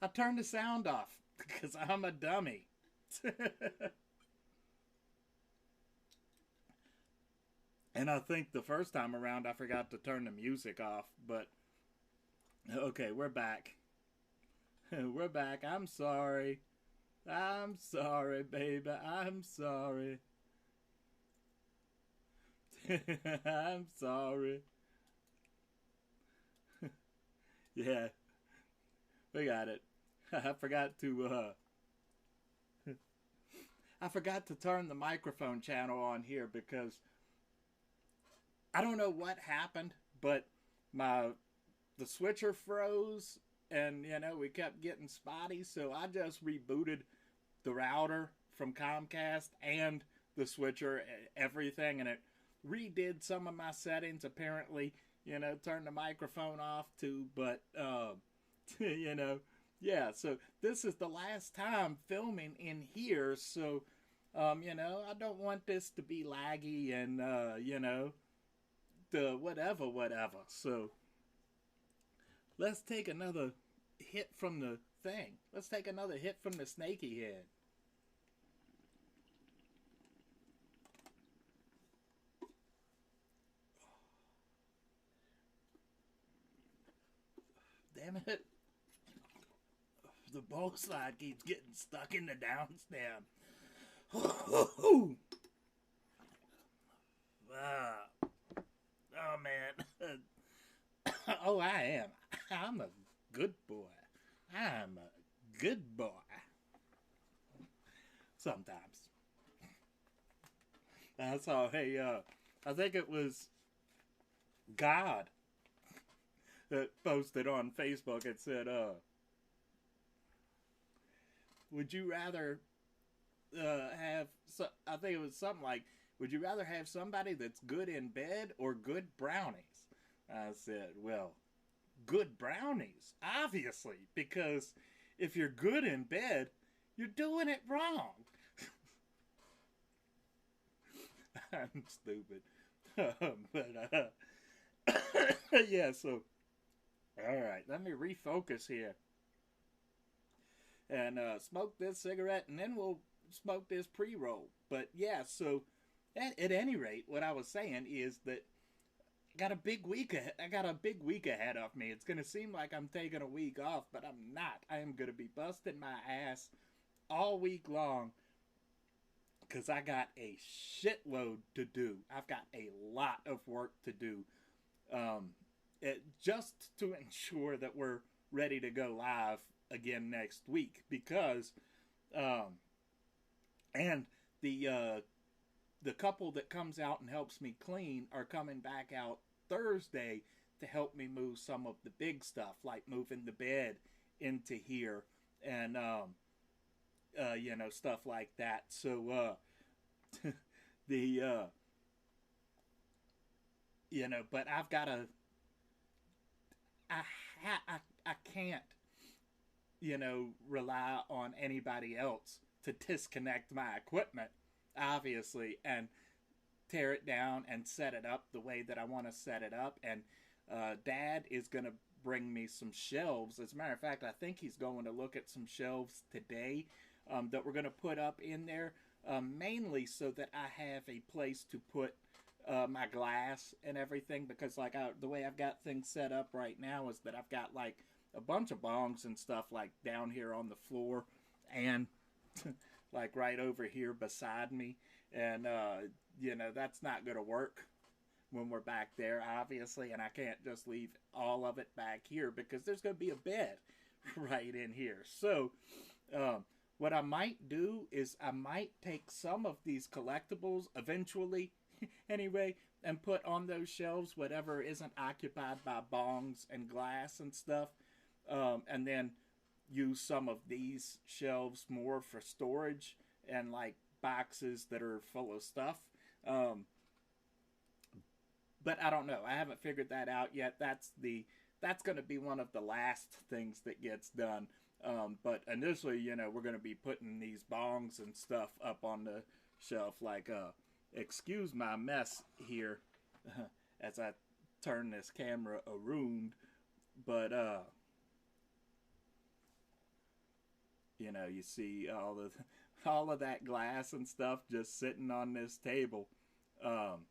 I turned the sound off because I'm a dummy. And I think the first time around I forgot to turn the music off, but okay, we're back. We're back. I'm sorry. I'm sorry, baby. I'm sorry. I'm sorry. Yeah, we got it. I forgot to I forgot to turn the microphone channel on here because I don't know what happened, but my the switcher froze and we kept getting spotty, so I just rebooted the router from Comcast and the switcher, everything, and it redid some of my settings. Apparently, turned the microphone off too, but you know, yeah. So this is the last time filming in here, so I don't want this to be laggy and the whatever. So let's take another hit from the thing. Let's take another hit from the snaky head. Damn it. The bowl slide keeps getting stuck in the down stem. Oh man. Oh, I am. I'm a good boy. I'm a good boy. Sometimes. I saw, hey, I think it was God that posted on Facebook. It said, would you rather have, I think it was something like, would you rather have somebody that's good in bed or good brownies? I said, well, good brownies, obviously, because if you're good in bed, you're doing it wrong. I'm stupid. But, yeah, so, all right, let me refocus here and smoke this cigarette, and then we'll smoke this pre-roll. But yeah, so at any rate, what I was saying is that got a big week ahead. I got a big week ahead of me. It's gonna seem like I'm taking a week off, but I'm not. I am gonna be busting my ass all week long because I got a shitload to do. I've got a lot of work to do, just to ensure that we're ready to go live again next week. Because, um, and the couple that comes out and helps me clean are coming back out Thursday to help me move some of the big stuff, like moving the bed into here and stuff like that. So the but I've got to. I can't rely on anybody else to disconnect my equipment, obviously, and tear it down and set it up the way that I want to set it up. And Dad is going to bring me some shelves. As a matter of fact, I think he's going to look at some shelves today that we're going to put up in there, mainly so that I have a place to put my glass and everything. Because the way I've got things set up right now is that I've got like a bunch of bongs and stuff like down here on the floor and like right over here beside me. And that's not going to work when we're back there, obviously, and I can't just leave all of it back here because there's going to be a bed right in here. So what I might do is I might take some of these collectibles eventually anyway and put on those shelves whatever isn't occupied by bongs and glass and stuff, and then use some of these shelves more for storage and like boxes that are full of stuff. Um, but I don't know. I haven't figured that out yet. That's going to be one of the last things that gets done. But initially, we're going to be putting these bongs and stuff up on the shelf. Like, excuse my mess here as I turn this camera around. But You know, you see all of that glass and stuff just sitting on this table. Um,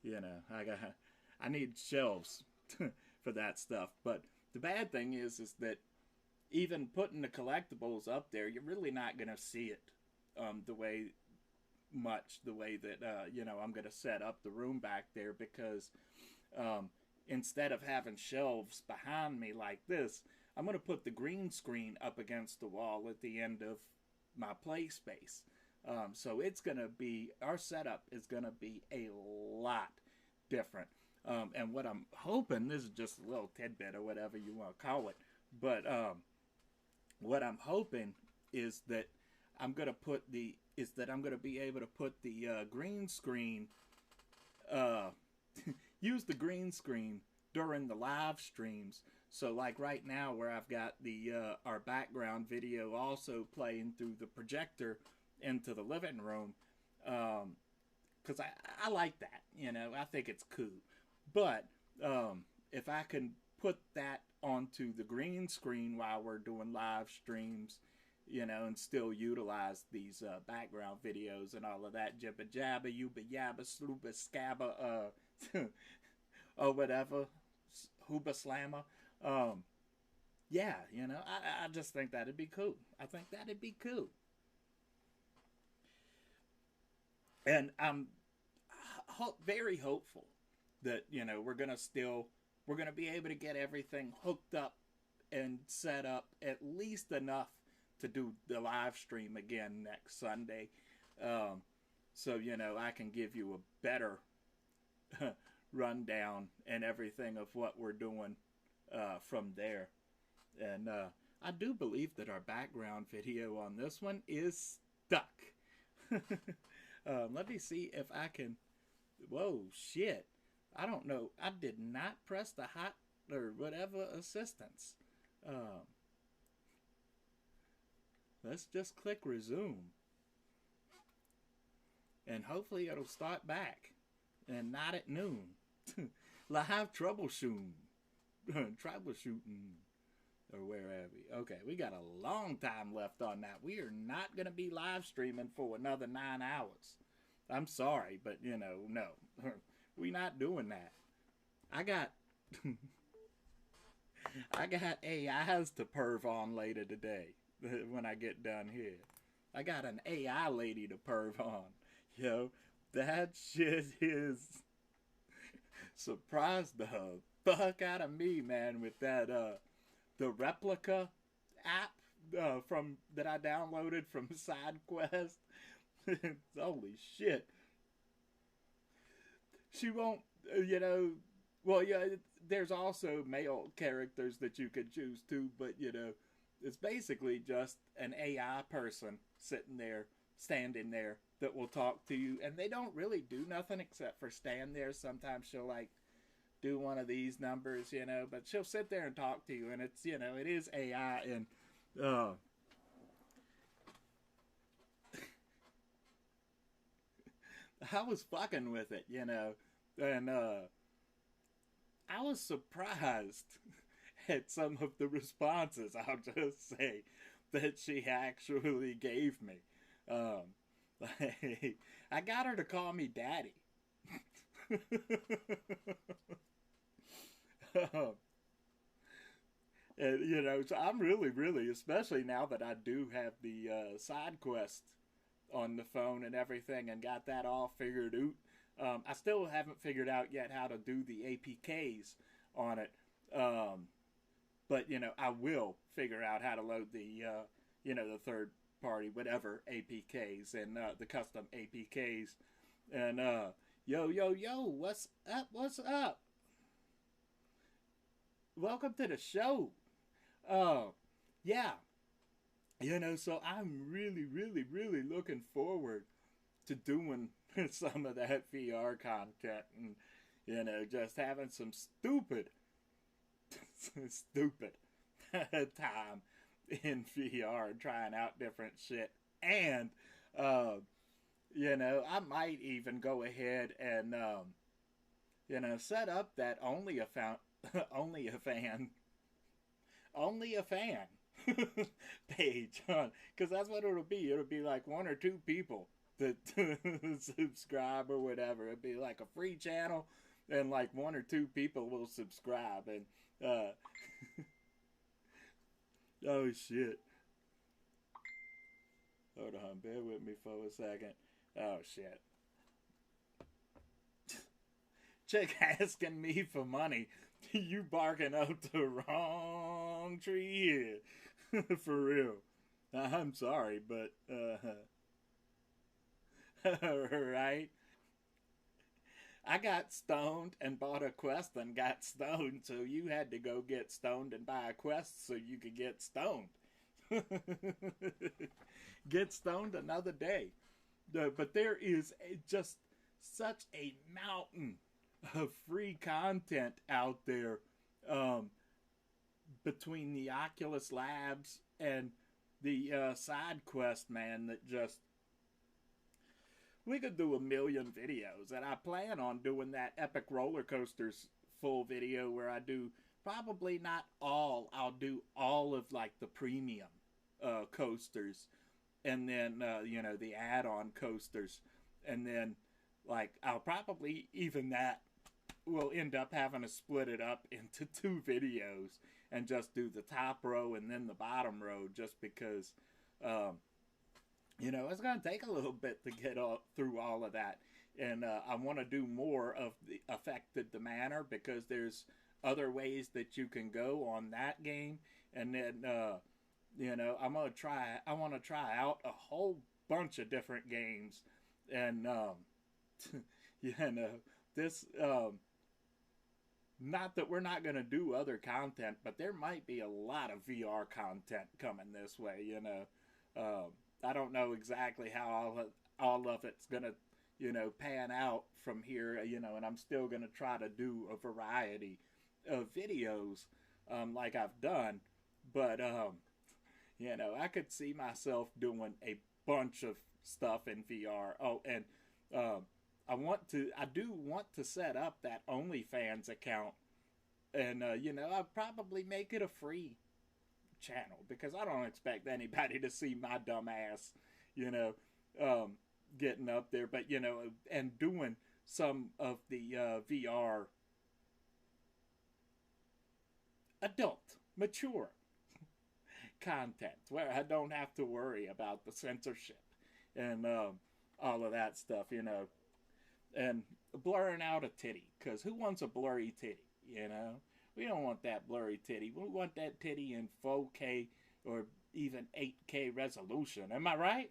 you know, I need shelves for that stuff. But the bad thing is that even putting the collectibles up there, you're really not gonna see it the way the way that I'm gonna set up the room back there because um, instead of having shelves behind me like this, I'm gonna put the green screen up against the wall at the end of my play space. So it's gonna be our setup is gonna be a lot different. And what I'm hoping, this is just a little tidbit or whatever you want to call it, but what I'm hoping is that I'm gonna be able to put the green screen, uh, use the green screen during the live streams. So like right now, where I've got the our background video also playing through the projector into the living room, because I like that. You know, I think it's cool. But if I can put that onto the green screen while we're doing live streams, you know, and still utilize these background videos and all of that jibba jabba, yuba yabba, slooba scabba, or whatever, hooba slammer. Yeah, you know, I just think that'd be cool. I think that'd be cool. And I'm very hopeful that, you know, we're gonna be able to get everything hooked up and set up at least enough to do the live stream again next Sunday. Um, so, you know, I can give you a better rundown and everything of what we're doing from there. And I do believe that our background video on this one is stuck. Let me see if I can. Whoa, shit. I don't know. I did not press the hot or whatever assistance. Um, let's just click resume. And hopefully it'll start back. And not at noon. Live troubleshooting. Troubleshooting. Or where are we? Okay, we got a long time left on that. We are not going to be live streaming for another 9 hours. I'm sorry, but, you know, no. We not doing that. I got I got AIs to perv on later today when I get done here. I got an AI lady to perv on. Yo, that shit is surprised the fuck out of me, man, with that the replica app from that I downloaded from SideQuest. Holy shit. She won't, you know, well, yeah, there's also male characters that you could choose too, but, you know, it's basically just an AI person sitting there, standing there, that will talk to you, and they don't really do nothing except for stand there. Sometimes she'll, like, do one of these numbers, you know, but she'll sit there and talk to you, and it's, you know, it is AI, and, I was fucking with it, you know, and I was surprised at some of the responses, I'll just say, that she actually gave me. Like, I got her to call me daddy. And, you know, so I'm really, really, especially now that I do have the side quest on the phone and everything and got that all figured out. I still haven't figured out yet how to do the APKs on it. But, you know, I will figure out how to load the, you know, the third party, whatever APKs and the custom APKs. And, yo, what's up? What's up? Welcome to the show. Yeah, you know, so I'm really, really, really looking forward to doing some of that VR content and, you know, just having some stupid time in VR and trying out different shit. And, you know, I might even go ahead and, you know, set up that only a fan only a fan page on, because that's what it'll be. It'll be like one or two people that subscribe or whatever. It'll be like a free channel, and like one or two people will subscribe. And oh shit. Hold on, bear with me for a second. Oh shit. Chick asking me for money. You barking up the wrong tree here. For real. I'm sorry, but right? I got stoned and bought a Quest and got stoned, so you had to go get stoned and buy a Quest so you could get stoned. Get stoned another day. But there is just such a mountain of free content out there, between the Oculus Labs and the side quest, man, that just, we could do a million videos. And I plan on doing that Epic Roller Coasters full video where I do probably not all, I'll do all of like the premium coasters, and then the add-on coasters, and then like I'll probably, even that will end up having to split it up into two videos and just do the top row and then the bottom row, just because it's going to take a little bit to get through all of that. And I want to do more of the Affected the Manor, because there's other ways that you can go on that game. And then I want to try out a whole bunch of different games. And this not that we're not going to do other content, but there might be a lot of VR content coming this way. I don't know exactly how all of it's going to pan out from here, and I'm still going to try to do a variety of videos like I've done, but I could see myself doing a bunch of stuff in VR. Oh, and I do want to set up that OnlyFans account, and I'll probably make it a free channel, because I don't expect anybody to see my dumb ass, getting up there, but and doing some of the VR adult, mature content where I don't have to worry about the censorship and all of that stuff, and blurring out a titty, because who wants a blurry titty? We don't want that blurry titty. We want that titty in 4K or even 8K resolution. Am I right?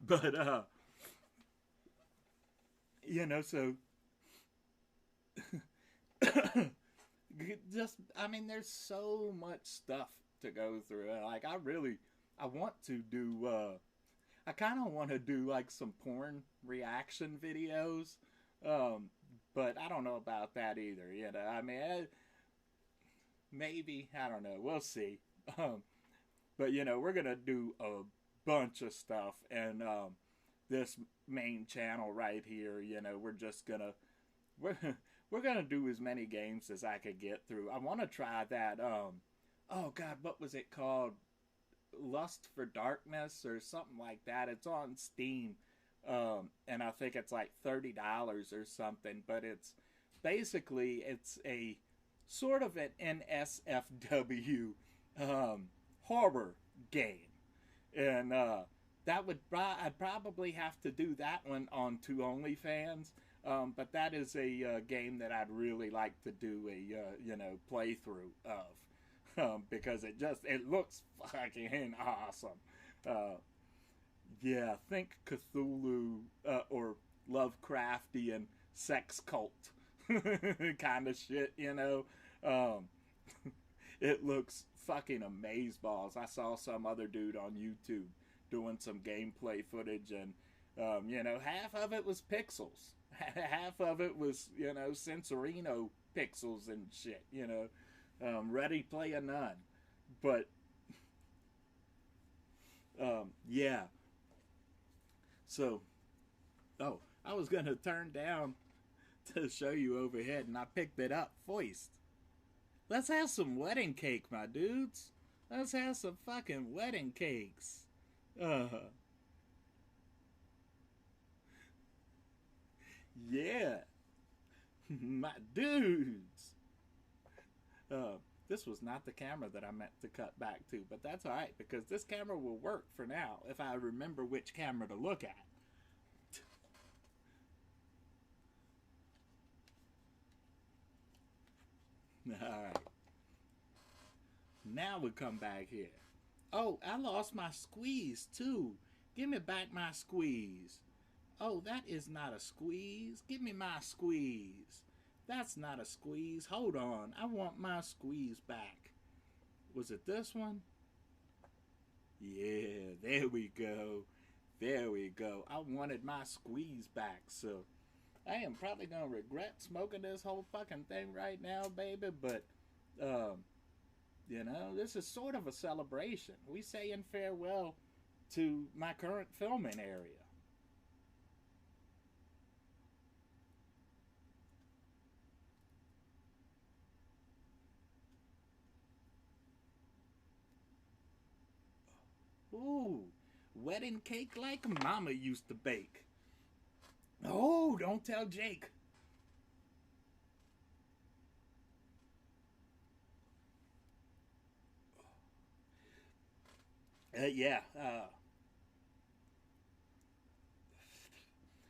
But so there's so much stuff to go through. Like I want to do I kind of want to do like some porn reaction videos, but I don't know about that either. Maybe, I don't know. We'll see. But we're gonna do a bunch of stuff, and this main channel right here, we're gonna do as many games as I could get through. I want to try that. Oh God, what was it called? Lust for Darkness or something like that. It's on Steam, and I think it's like $30 or something. But it's basically a sort of an NSFW horror game, and I'd probably have to do that one on to OnlyFans. But that is a game that I'd really like to do a playthrough of, because it looks fucking awesome. Think Cthulhu or Lovecraftian sex cult kind of shit. It looks fucking amazeballs. I saw some other dude on YouTube doing some gameplay footage, and half of it was pixels. Half of it was, Sensorino pixels and shit, Ready Player None. But, yeah. So, I was going to turn down to show you overhead, and I picked it up, foist. Let's have some wedding cake, my dudes. Let's have some fucking wedding cakes. Uh, yeah, my dudes. Uh, this was not the camera that I meant to cut back to, but that's alright because this camera will work for now if I remember which camera to look at. Alright, now we come back here. Oh, I lost my squeeze too. Give me back my squeeze. Oh, that is not a squeeze. Give me my squeeze. That's not a squeeze. Hold on. I want my squeeze back. Was it this one? Yeah, there we go. There we go. I wanted my squeeze back, so I am probably going to regret smoking this whole fucking thing right now, baby, but, you know, this is sort of a celebration. We saying farewell to my current filming area. Ooh, wedding cake like mama used to bake. Oh, don't tell Jake. Yeah.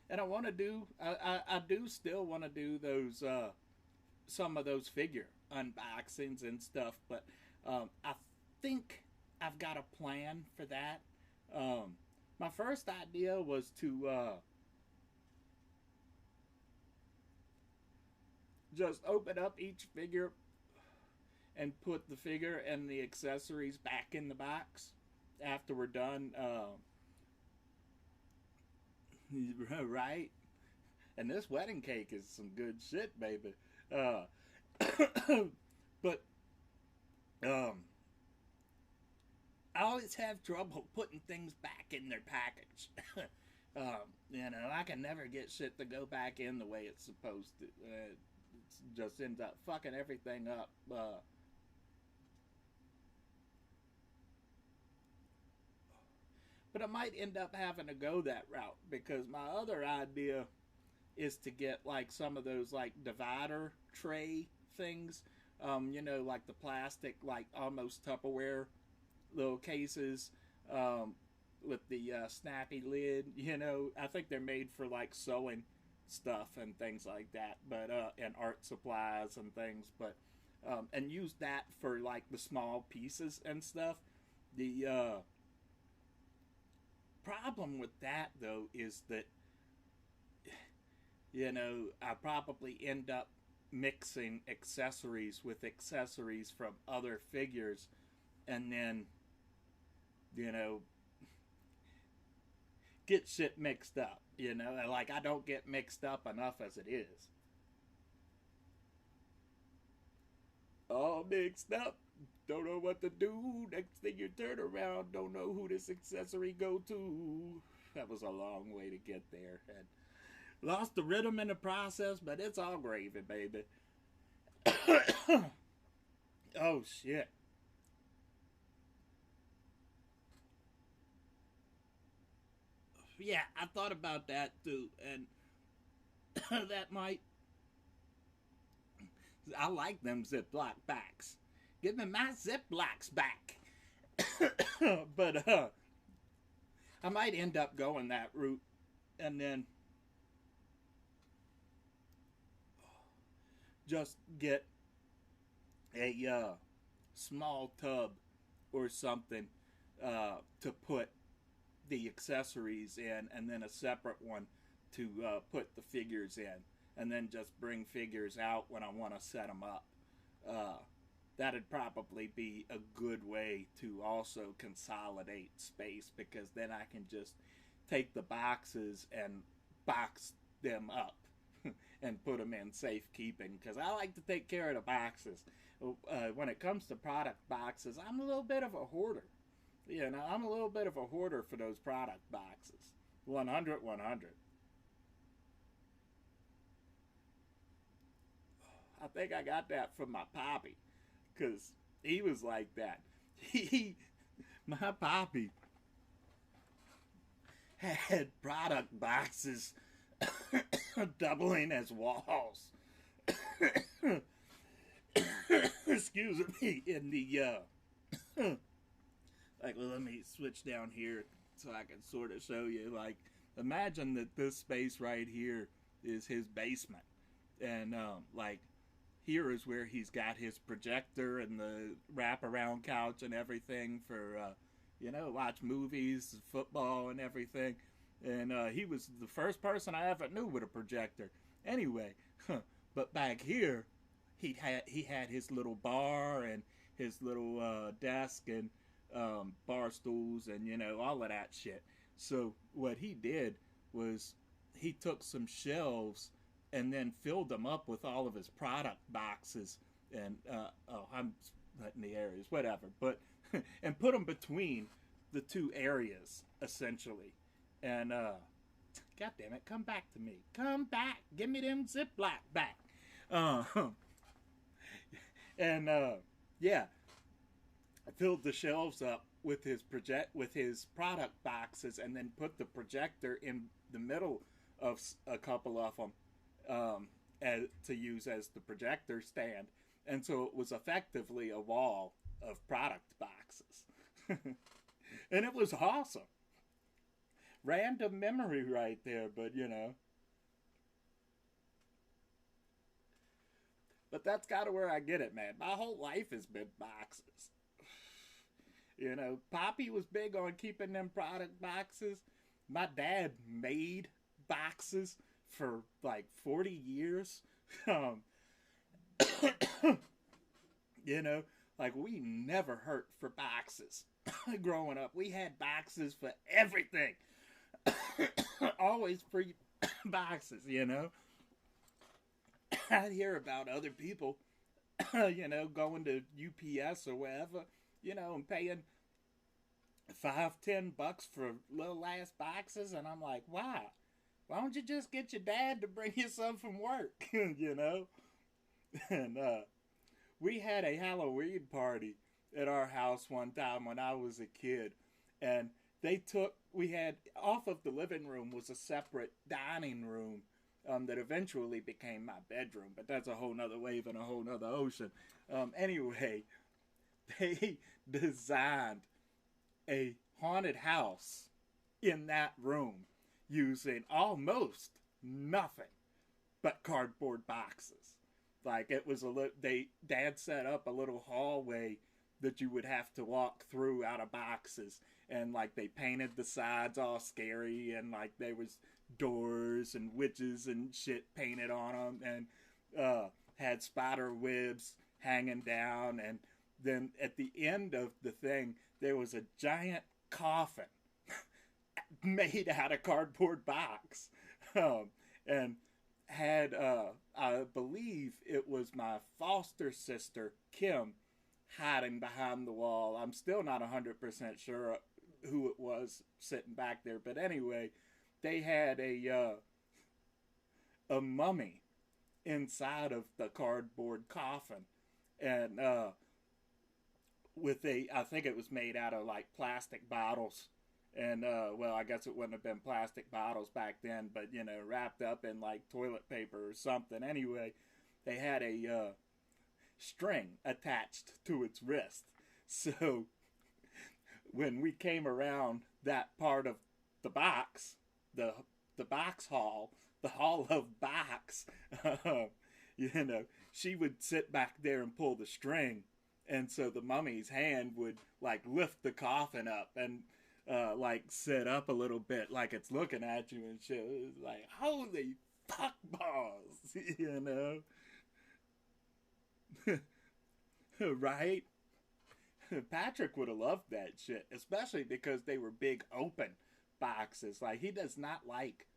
And I want to do, I do still want to do those, some of those figure unboxings and stuff, but I think I've got a plan for that. My first idea was to just open up each figure and put the figure and the accessories back in the box after we're done. Right? And this wedding cake is some good shit, baby. Uh, but um, I always have trouble putting things back in their package. You know, I can never get shit to go back in the way it's supposed to. It just ends up fucking everything up. But I might end up having to go that route because my other idea is to get like some of those like divider tray things. You know, like the plastic, like almost Tupperware little cases with the snappy lid. You know, I think they're made for like sewing stuff and things like that, but and art supplies and things. But and use that for like the small pieces and stuff. The problem with that though is that you know I probably end up mixing accessories with accessories from other figures, and then you know get shit mixed up. You know, like I don't get mixed up enough as it is. All mixed up. Don't know what to do. Next thing you turn around, don't know who this accessory go to. That was a long way to get there. And lost the rhythm in the process, but it's all gravy, baby. Oh shit. Yeah, I thought about that too, and that might. I like them Ziploc backs. Give me my Ziplocs back. But I might end up going that route, and then just get a small tub or something to put the accessories in, and then a separate one to put the figures in, and then just bring figures out when I want to set them up. That'd probably be a good way to also consolidate space, because then I can just take the boxes and box them up and put them in safekeeping, because I like to take care of the boxes. When it comes to product boxes, I'm a little bit of a hoarder. You know, I'm a little bit of a hoarder for those product boxes. 100, 100. I think I got that from my poppy. because he was like that. He, my poppy, had product boxes doubling as walls. Excuse me, in the like, well, let me switch down here so I can sort of show you. Like, imagine that this space right here is his basement, and like, here is where he's got his projector and the wraparound couch and everything for watch movies, football, and everything. And he was the first person I ever knew with a projector. Anyway, but back here, he had his little bar and his little desk and bar stools and all of that shit. So what he did was he took some shelves and then filled them up with all of his product boxes and I'm letting the areas, whatever, but and put them between the two areas essentially. And God damn it, come back to me. Come back. Give me them Ziploc back. And yeah, I filled the shelves up with his product boxes, and then put the projector in the middle of a couple of them to use as the projector stand. And so it was effectively a wall of product boxes. And it was awesome. Random memory right there, but But that's kind of where I get it, man. My whole life has been boxes. Poppy was big on keeping them product boxes. My dad made boxes for like 40 years. Like, we never hurt for boxes. Growing up, we had boxes for everything. Always free boxes, I'd hear about other people, going to UPS or wherever, and paying $5-10 for little ass boxes, and I'm like, why? Why don't you just get your dad to bring you some from work, And we had a Halloween party at our house one time when I was a kid, and we had, off of the living room was a separate dining room that eventually became my bedroom, but that's a whole nother wave and a whole nother ocean. Anyway, they designed a haunted house in that room using almost nothing but cardboard boxes. Like, it was Dad set up a little hallway that you would have to walk through out of boxes, and like they painted the sides all scary, and like there was doors and witches and shit painted on them, and had spider webs hanging down, and then at the end of the thing there was a giant coffin made out of cardboard box, and had I believe it was my foster sister Kim hiding behind the wall. I'm still not 100% sure who it was sitting back there, but anyway, they had a mummy inside of the cardboard coffin, and I think it was made out of like plastic bottles, and well, I guess it wouldn't have been plastic bottles back then, but wrapped up in like toilet paper or something. Anyway, they had a string attached to its wrist. So when we came around that part of the box, the box hall, the hall of box, she would sit back there and pull the string, and so the mummy's hand would like lift the coffin up and like sit up a little bit, like it's looking at you and shit. It was like, holy fuck balls, Right? Patrick would have loved that shit, especially because they were big open boxes. Like, he does not like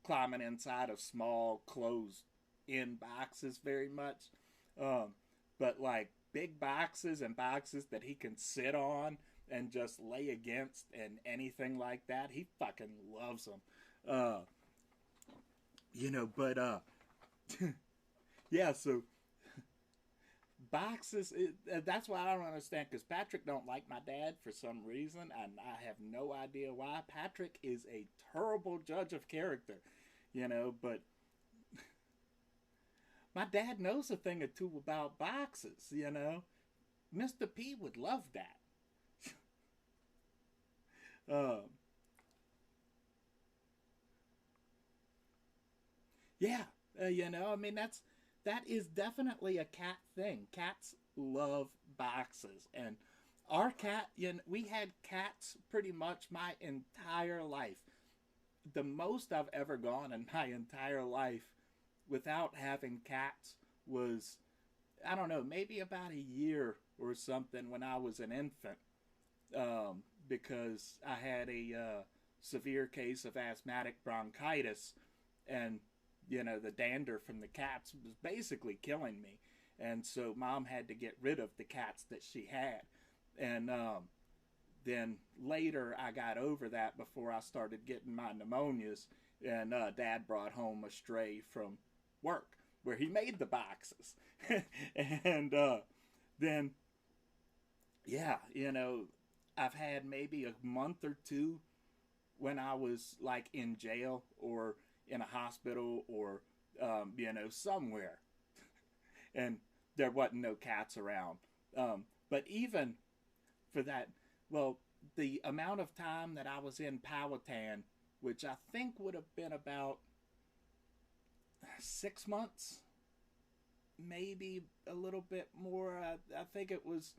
climbing inside of small closed in boxes very much. But like big boxes and boxes that he can sit on and just lay against and anything like that, he fucking loves them. But yeah, so boxes. That's why I don't understand. Because Patrick don't like my dad for some reason, and I have no idea why. Patrick is a terrible judge of character, you know. But my dad knows a thing or two about boxes, you know. Mr. P would love that. Um, yeah, you know. I mean, that is definitely a cat thing. Cats love boxes, and our cat, you know, we had cats pretty much my entire life. The most I've ever gone in my entire life without having cats was, I don't know, maybe about a year or something when I was an infant, because I had a severe case of asthmatic bronchitis, and you know the dander from the cats was basically killing me, and so mom had to get rid of the cats that she had, and then later I got over that before I started getting my pneumonias, and dad brought home a stray from work where he made the boxes, and then yeah, you know, I've had maybe a month or two when I was like in jail or in a hospital or you know, somewhere, and there wasn't no cats around. But even for that, well, the amount of time that I was in Powhatan, which I think would have been about 6 months, maybe a little bit more. I think it was,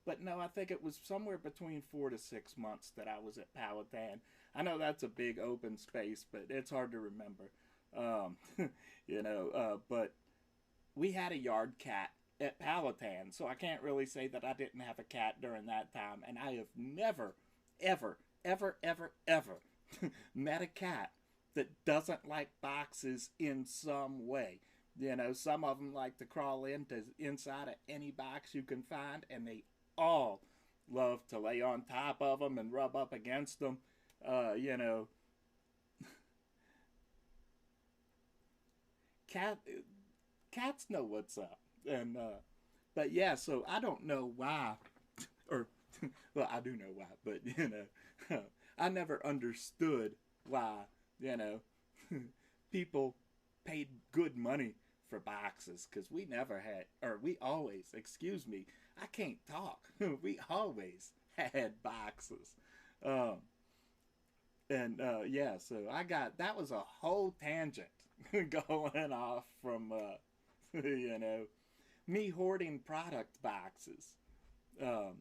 but no, I think it was somewhere between 4 to 6 months that I was at Powhatan. I know that's a big open space, but it's hard to remember. You know, but we had a yard cat at Powhatan, so I can't really say that I didn't have a cat during that time. And I have never, ever, ever, ever, ever met a cat that doesn't like boxes in some way. You know, some of them like to crawl into inside of any box you can find, and they all love to lay on top of them and rub up against them. You know, cat cats know what's up, and but yeah. So I don't know why, or well, I do know why, but you know, I never understood why, you know, people paid good money for boxes, because we never had, or we always, excuse me, I can't talk. We always had boxes. Um, and yeah, so I got, that was a whole tangent going off from, you know, me hoarding product boxes.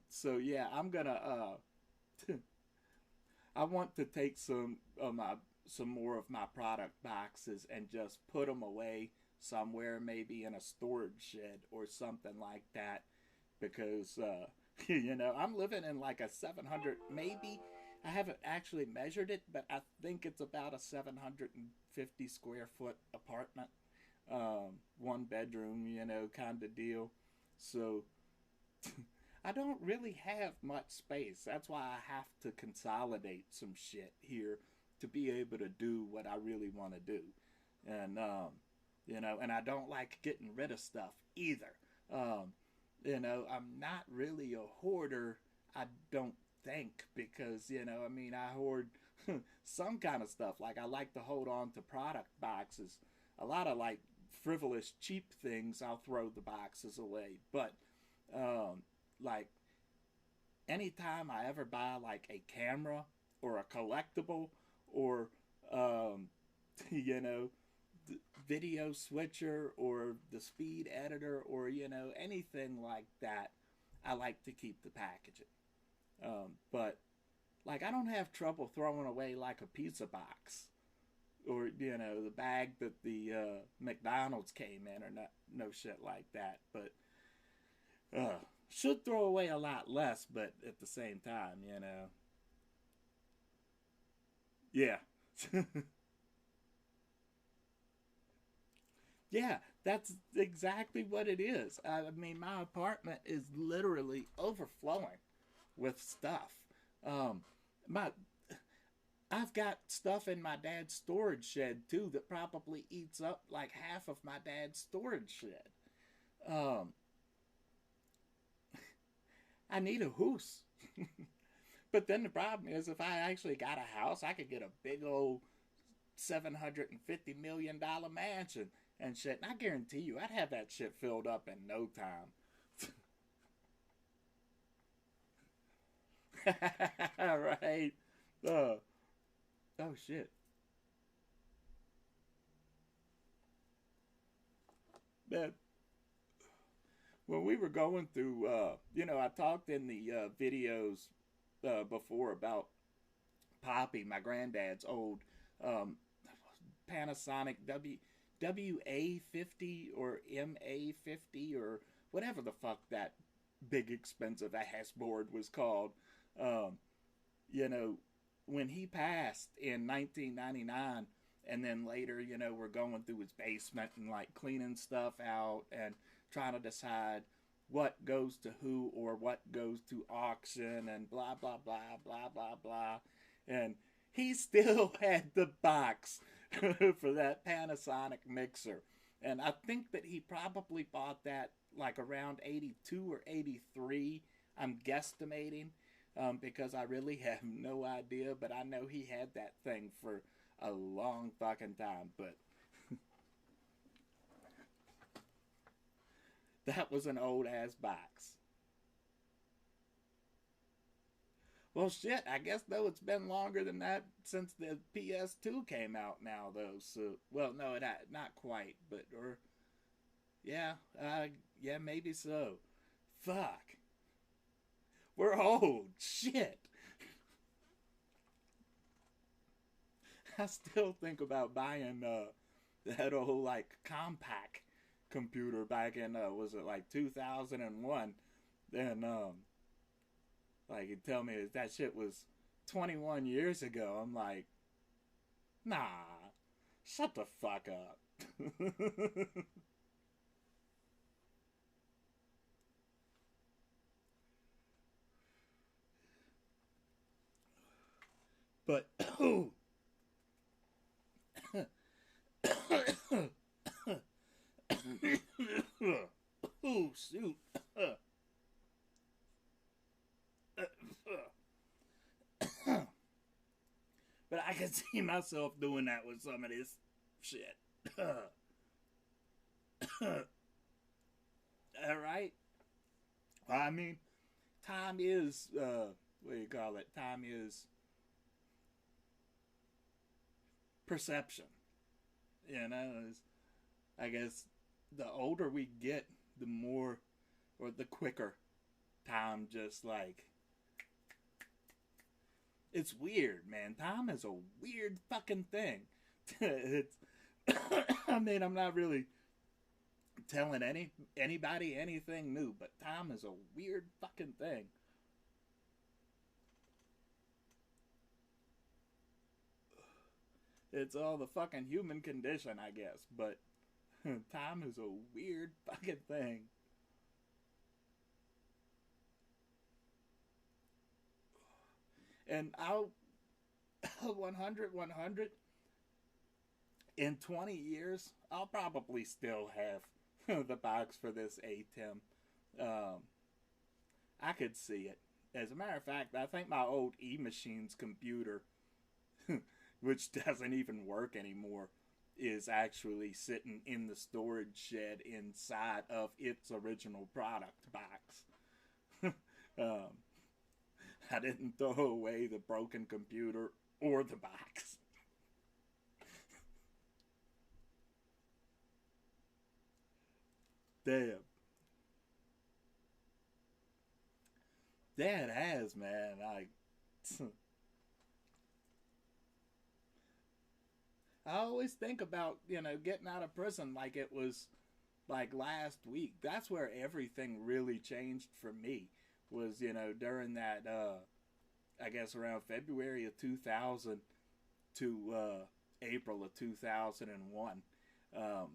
So yeah, I'm gonna, I want to take some more of my product boxes and just put them away somewhere, maybe in a storage shed or something like that, because you know, I'm living in like a 700, maybe, I haven't actually measured it, but I think it's about a 750 square foot apartment, one bedroom, you know, kind of deal. So I don't really have much space. That's why I have to consolidate some shit here to be able to do what I really want to do. And you know, and I don't like getting rid of stuff either. You know, I'm not really a hoarder, I don't think, because, you know, I mean, I hoard some kind of stuff. Like, I like to hold on to product boxes. A lot of, like, frivolous, cheap things, I'll throw the boxes away. But, like, anytime I ever buy, like, a camera or a collectible or, you know, video switcher or the speed editor or, you know, anything like that, I like to keep the packaging. But like, I don't have trouble throwing away like a pizza box or, you know, the bag that the McDonald's came in, or no shit like that. But should throw away a lot less, but at the same time, you know, yeah. Yeah, that's exactly what it is. I mean, my apartment is literally overflowing with stuff. Um, my I've got stuff in my dad's storage shed too that probably eats up like half of my dad's storage shed. Um, I need a house. But then the problem is, if I actually got a house, I could get a big old $750 million mansion and shit. And I guarantee you, I'd have that shit filled up in no time. Right? Uh, oh shit. Man, when we were going through, I talked in the videos before about Poppy, my granddad's old um, Panasonic WA50 or MA50 or whatever the fuck that big expensive ass board was called. Um, you know, when he passed in 1999, and then later, we're going through his basement and like cleaning stuff out and trying to decide what goes to who or what goes to auction and blah blah blah blah blah blah. And he still had the box for that Panasonic mixer. And I think that he probably bought that like around 82 or 83. I'm guesstimating, because I really have no idea, but I know he had that thing for a long fucking time. But that was an old ass box. Well, shit, I guess though it's been longer than that since the PS2 came out now, though. So, well, no, not quite, but yeah, yeah, maybe so. Fuck, we're old. Shit. I still think about buying that old like compact computer back in was it like 2001? And like you tell me that shit was 21 years ago. I'm like, nah, shut the fuck up. But oh, oh shoot. But I can see myself doing that with some of this shit. All right. Well, I mean, time is what do you call it? Time is perception. I guess the older we get, the more or the quicker time just like it's weird, man. Time is a weird fucking thing. It's I mean, I'm not really telling anybody anything new, but time is a weird fucking thing. It's all the fucking human condition, I guess, but time is a weird fucking thing. And I'll 100 100 in 20 years, I'll probably still have the box for this ATEM. Um, I could see it. As a matter of fact, I think my old E-Machines computer, which doesn't even work anymore, is actually sitting in the storage shed inside of its original product box. um, I didn't throw away the broken computer or the box. Damn. That has, man. I always think about, getting out of prison like it was like last week. That's where everything really changed for me. Was, during that I guess around February of 2000 to April of 2001. Um,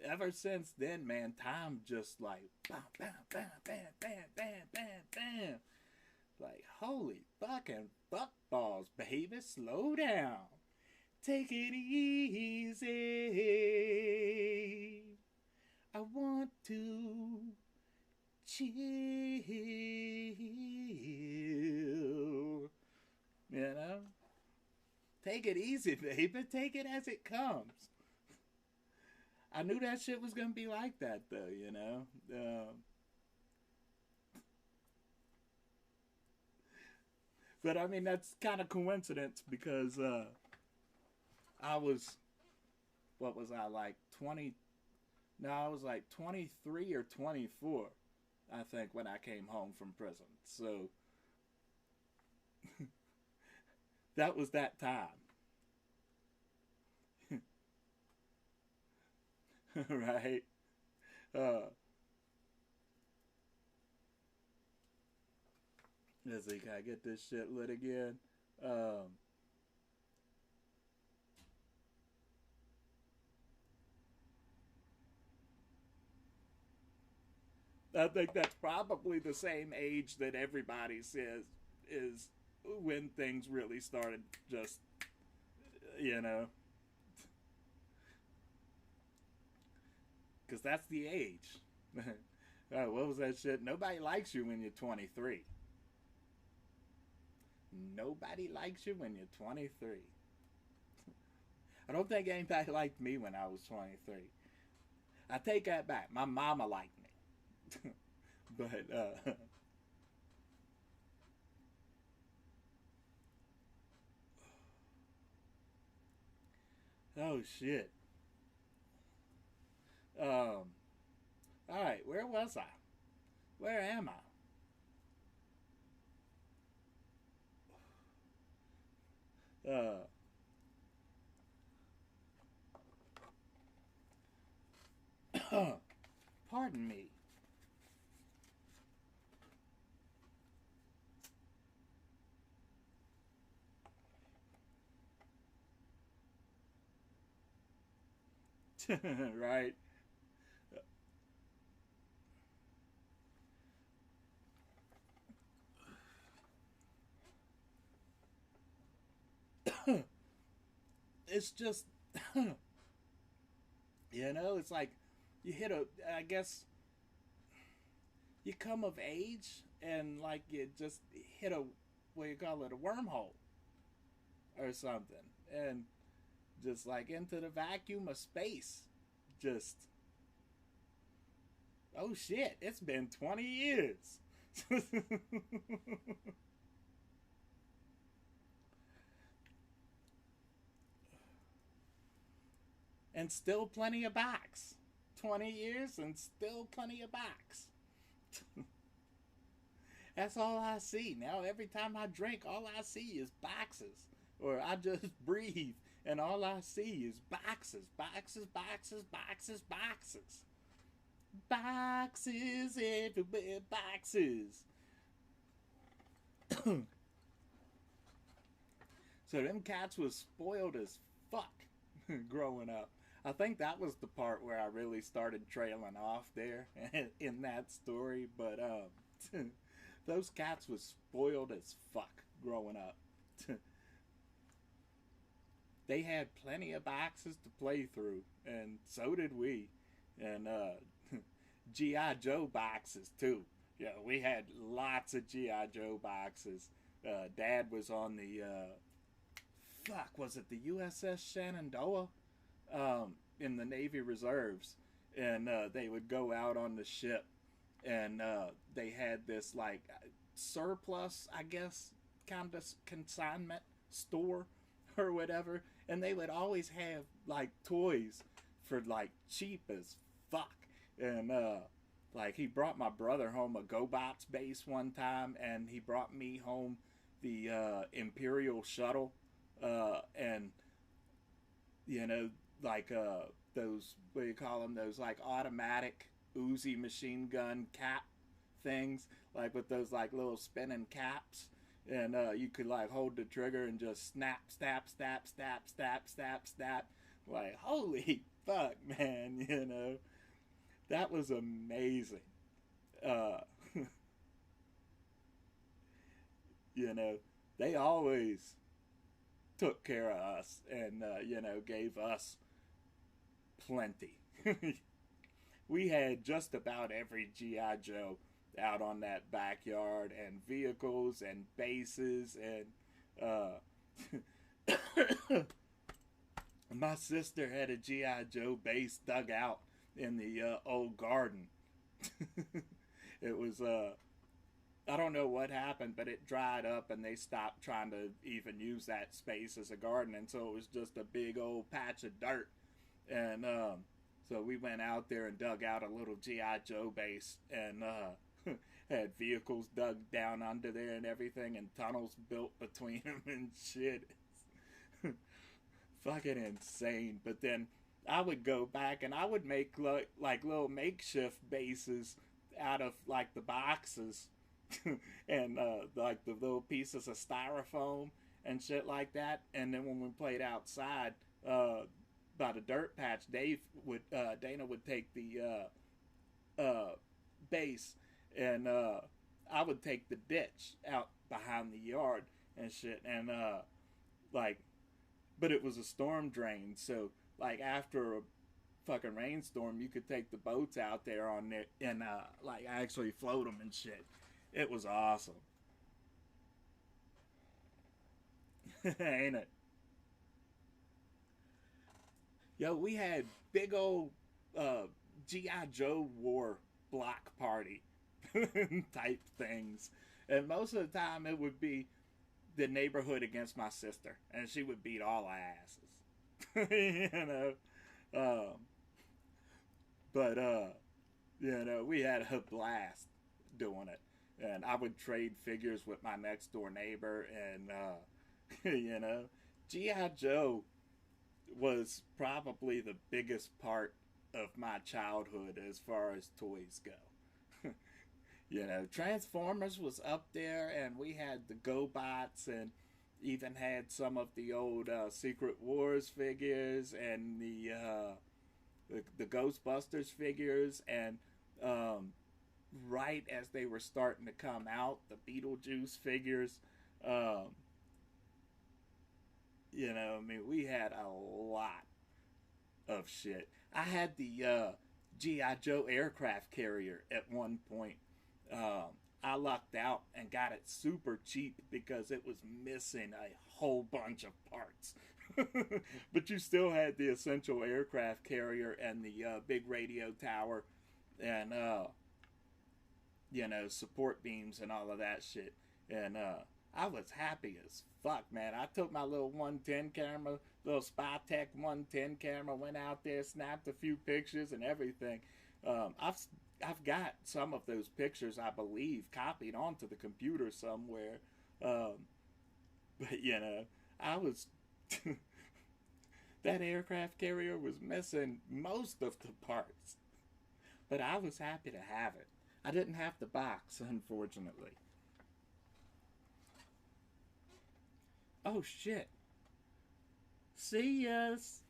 Ever since then, man, time just like bam, bam, bam, bam, bam, bam, bam, bam. Like, holy fucking fuck balls, baby, slow down. Take it easy. I want to chill. take it easy, baby. Take it as it comes. I knew that shit was gonna be like that, though. But I mean, that's kind of coincidence because I was, what was I, like 20? No, I was like 23 or 24, I think, when I came home from prison. So that was that time. Right? Uh, let's see, can I get this shit lit again? Um, I think that's probably the same age that everybody says is when things really started just, you know, because that's the age. Oh, what was that shit? Nobody likes you when you're 23. Nobody likes you when you're 23. I don't think anybody liked me when I was 23. I take that back. My mama liked me. But, oh shit. Alright, where was I? Where am I? Pardon me. Right? It's just, it's like you hit a, I guess, you come of age and like you just hit a, what do you call it, a wormhole or something. And just like into the vacuum of space. Just, oh shit, it's been 20 years. And still plenty of backs. 20 years and still plenty of backs. That's all I see. Now, every time I drink, all I see is boxes. Or I just breathe, and all I see is boxes, boxes, boxes, boxes, boxes. Boxes everywhere, boxes. So them cats was spoiled as fuck growing up. I think that was the part where I really started trailing off there in that story. But those cats was spoiled as fuck growing up. They had plenty of boxes to play through, and so did we. And GI Joe boxes too. Yeah, we had lots of GI Joe boxes. Dad was on the fuck, was it the USS Shenandoah, in the Navy Reserves, and they would go out on the ship, and they had this like surplus, I guess, kind of consignment store or whatever, and they would always have like toys for like cheap as fuck. And like he brought my brother home a GoBots base one time, and he brought me home the Imperial shuttle, and like those, what do you call them, those like automatic Uzi machine gun cap things, like with those like little spinning caps, and you could like hold the trigger and just snap, snap, snap, snap, snap, snap, snap. Like, holy fuck, man, that was amazing. Uh, you know, they always took care of us, and gave us plenty. We had just about every GI Joe out on that backyard, and vehicles and bases, and My sister had a G.I. Joe base dug out in the old garden. It was, I don't know what happened, but it dried up and they stopped trying to even use that space as a garden. And so it was just a big old patch of dirt. And so we went out there and dug out a little G.I. Joe base and had vehicles dug down under there and everything and tunnels built between them and shit. Fucking insane. But then I would go back and I would make like little makeshift bases out of like the boxes and like the little pieces of styrofoam and shit like that. And then when we played outside by the dirt patch, Dana would take the base and I would take the ditch out behind the yard and shit. And like, but it was a storm drain, so like after a fucking rainstorm, you could take the boats out there on it and like actually float them and shit. It was awesome. Ain't it? Yo, we had big old GI Joe war block party type things, and most of the time it would be the neighborhood against my sister, and she would beat all our asses. You know, um, but you know, we had a blast doing it, and I would trade figures with my next door neighbor, and you know, GI Joe was probably the biggest part of my childhood as far as toys go. You know, Transformers was up there, and we had the GoBots, and even had some of the old Secret Wars figures, and the Ghostbusters figures, and right as they were starting to come out, the Beetlejuice figures. Um, you know, I mean, we had a lot of shit. I had the GI Joe aircraft carrier at one point. I lucked out and got it super cheap because it was missing a whole bunch of parts. But you still had the essential aircraft carrier and the big radio tower and, you know, support beams and all of that shit. And I was happy as fuck, man. I took my little 110 camera, little Spytech 110 camera, went out there, snapped a few pictures and everything. I've got some of those pictures, I believe, copied onto the computer somewhere. But you know, I was that aircraft carrier was missing most of the parts, but I was happy to have it. I didn't have the box, unfortunately. Oh shit! See us.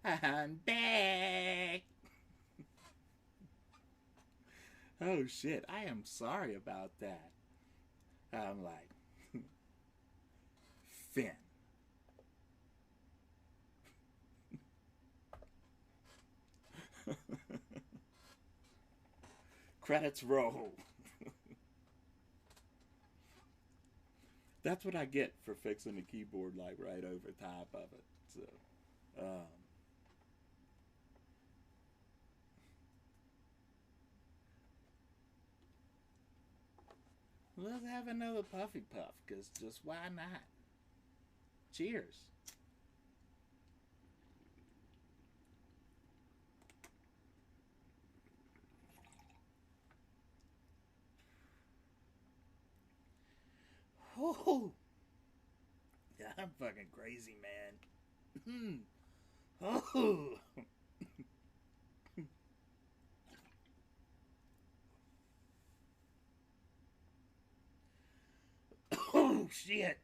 I'm back. Oh shit! I am sorry about that. I'm like Finn. Credits roll. That's what I get for fixing the keyboard like right over top of it. So, let's have another Puffy Puff, because just why not? Cheers. Oh, yeah, I'm fucking crazy, man. Oh. Oh, shit.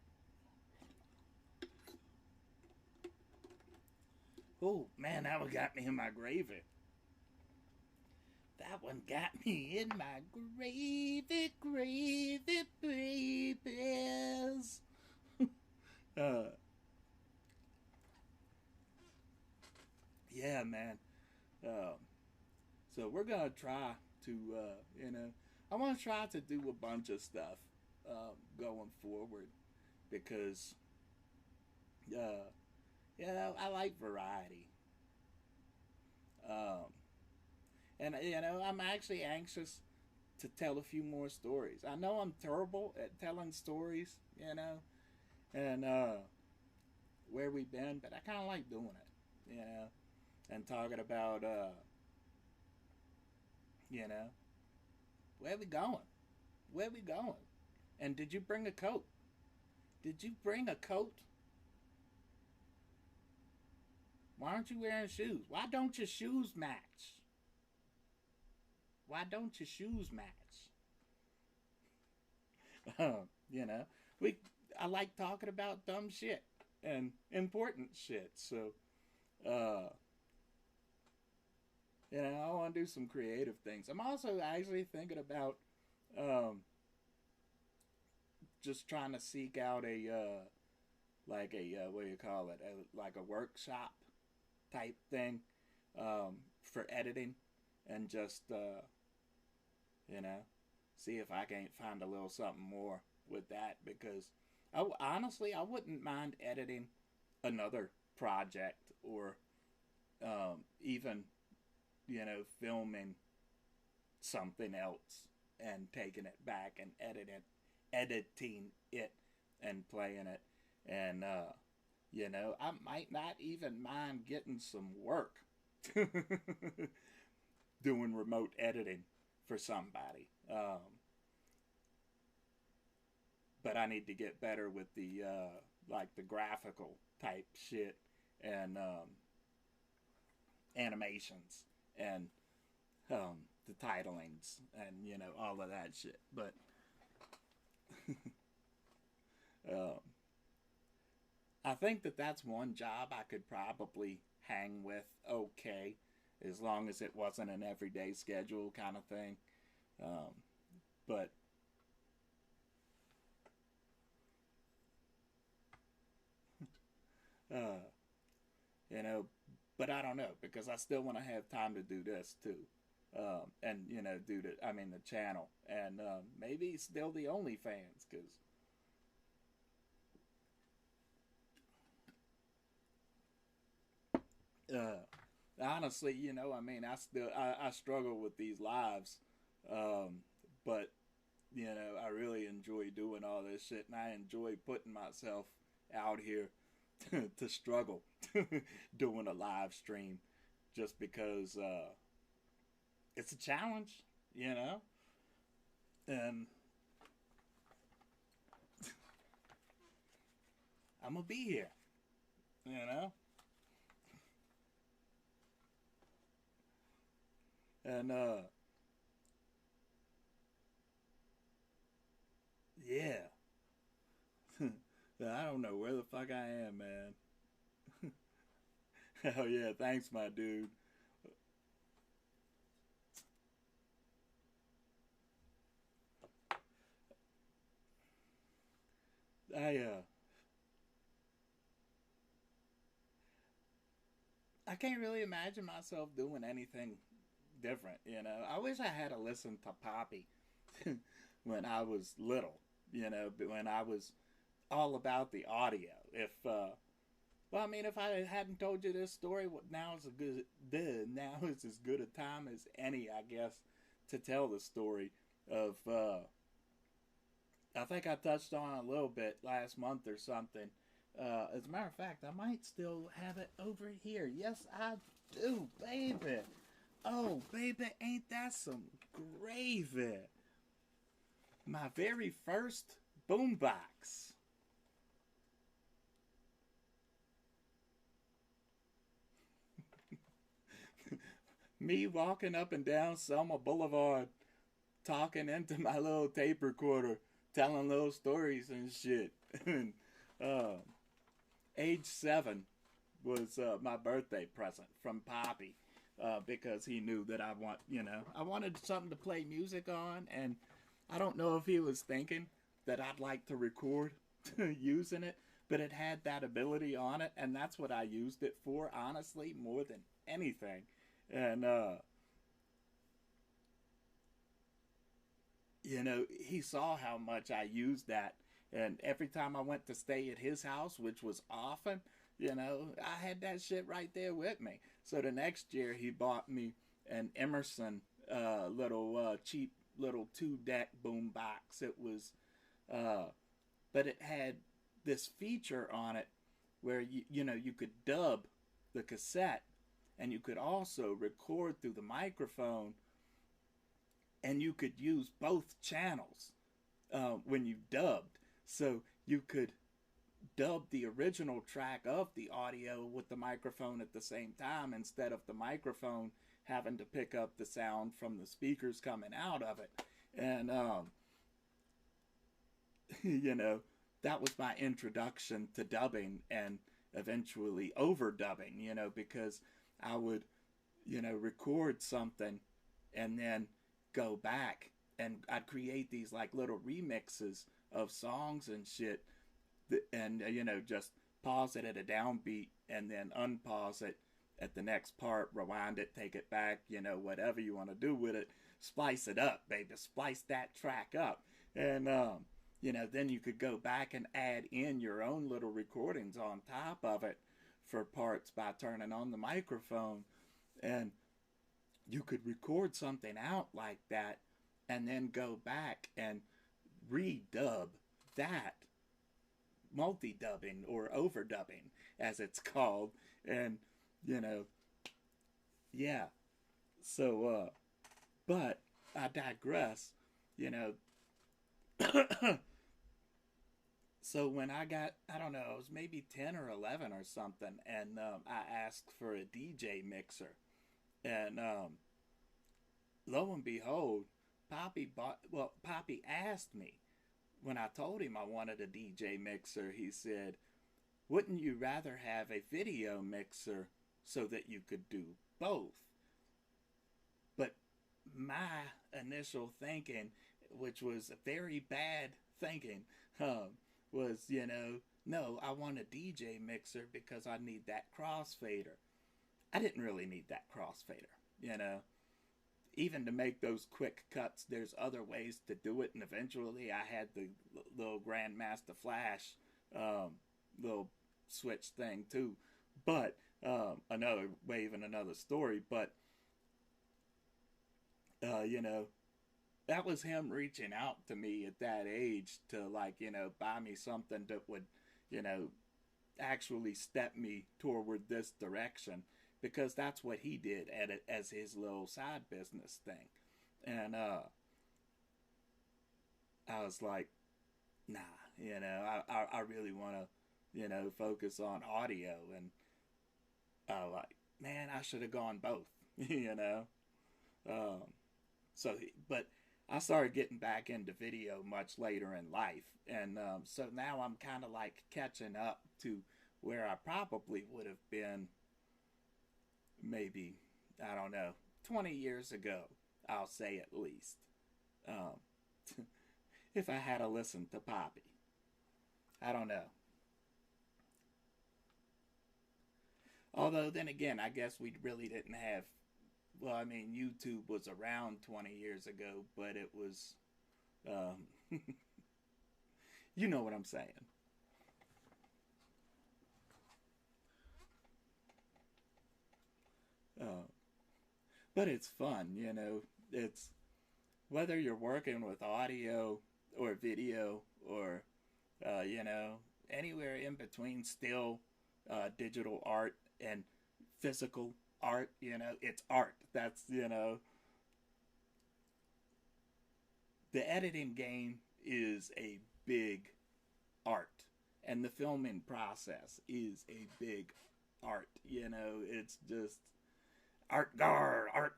Oh, man, that one got me in my gravy. That one got me in my gravy, gravy, babies. uh, yeah, man. Um, so we're gonna try to, you know, I want to try to do a bunch of stuff going forward. because, uh, I like variety. Um, and, I'm actually anxious to tell a few more stories. I know I'm terrible at telling stories, and where we've been, but I kind of like doing it, and talking about, you know, where we going? Where we going? And did you bring a coat? Did you bring a coat? Why aren't you wearing shoes? Why don't your shoes match? Why don't your shoes match? You know, we I like talking about dumb shit and important shit. So, uh, I want to do some creative things. I'm also actually thinking about um, just trying to seek out a like a what do you call it? Like a workshop type thing for editing, and just you know see if I can't find a little something more with that, because honestly I wouldn't mind editing another project, or even filming something else and taking it back and editing it and playing it, and I might not even mind getting some work doing remote editing for somebody. But I need to get better with the like the graphical type shit, and animations, and the titlings, and all of that shit. But um, I think that that's one job I could probably hang with okay, as long as it wasn't an everyday schedule kind of thing. But uh, you know, but I don't know, because I still want to have time to do this too, and do the channel, and maybe still the OnlyFans, because honestly, I struggle with these lives, um, but I really enjoy doing all this shit, and I enjoy putting myself out here to struggle doing a live stream, just because it's a challenge, you know, and I'm gonna be here, you know, and yeah, I don't know where the fuck I am, man. Hell yeah, thanks, my dude. I can't really imagine myself doing anything different. I wish I had to listen to Poppy when I was little. But when I was all about the audio. If well, if I hadn't told you this story, now is as good a time as any, I guess, to tell the story of. I think I touched on it a little bit last month or something. As a matter of fact, I might still have it over here. Yes, I do, baby. Oh, baby, ain't that some gravy? My very first boombox. Me walking up and down Selma Boulevard, talking into my little tape recorder, telling little stories and shit. And, uh, age 7 was my birthday present from Poppy, because he knew that I wanted something to play music on, and I don't know if he was thinking that I'd like to record using it, but it had that ability on it, and that's what I used it for, honestly, more than anything. And he saw how much I used that, And every time I went to stay at his house, which was often, I had that shit right there with me. So the next year he bought me an Emerson little cheap little 2-deck boom box. It was, uh, but it had this feature on it where you could dub the cassette, and you could also record through the microphone, and you could use both channels when you dubbed. So you could dub the original track of the audio with the microphone at the same time, instead of the microphone having to pick up the sound from the speakers coming out of it. And that was my introduction to dubbing, and eventually overdubbing, because I would, record something and then go back, and I'd create these like little remixes of songs and shit, and just pause it at a downbeat and then unpause it at the next part, rewind it, take it back, whatever you want to do with it, splice it up, baby, splice that track up. And then you could go back and add in your own little recordings on top of it for parts by turning on the microphone. And you could record something out like that and then go back and redub that, multi-dubbing or overdubbing as it's called. And yeah, so but I digress. So when I got, I don't know, it was maybe 10 or 11 or something, and I asked for a DJ mixer. And lo and behold, Poppy asked me, when I told him I wanted a DJ mixer, he said, wouldn't you rather have a video mixer so that you could do both? But my initial thinking, which was very bad thinking, was, no, I want a DJ mixer because I need that crossfader. I didn't really need that crossfader, Even to make those quick cuts, there's other ways to do it, and eventually I had the little Grandmaster Flash little switch thing too. But another wave and another story. But that was him reaching out to me at that age to, like, buy me something that would, actually step me toward this direction, because that's what he did at it as his little side business thing. And I was like, nah, I really want to, focus on audio. And like, man, I should have gone both, but I started getting back into video much later in life. And so now I'm kind of like catching up to where I probably would have been maybe, I don't know, 20 years ago, I'll say at least. If I had to listen to Poppy. I don't know. Although, then again, I guess we really didn't have, well, I mean, YouTube was around 20 years ago, but it was, you know what I'm saying. But it's fun, it's, whether you're working with audio or video or, anywhere in between, still digital art and physical art, it's art. That's, the editing game is a big art, and the filming process is a big art. It's just art gar, I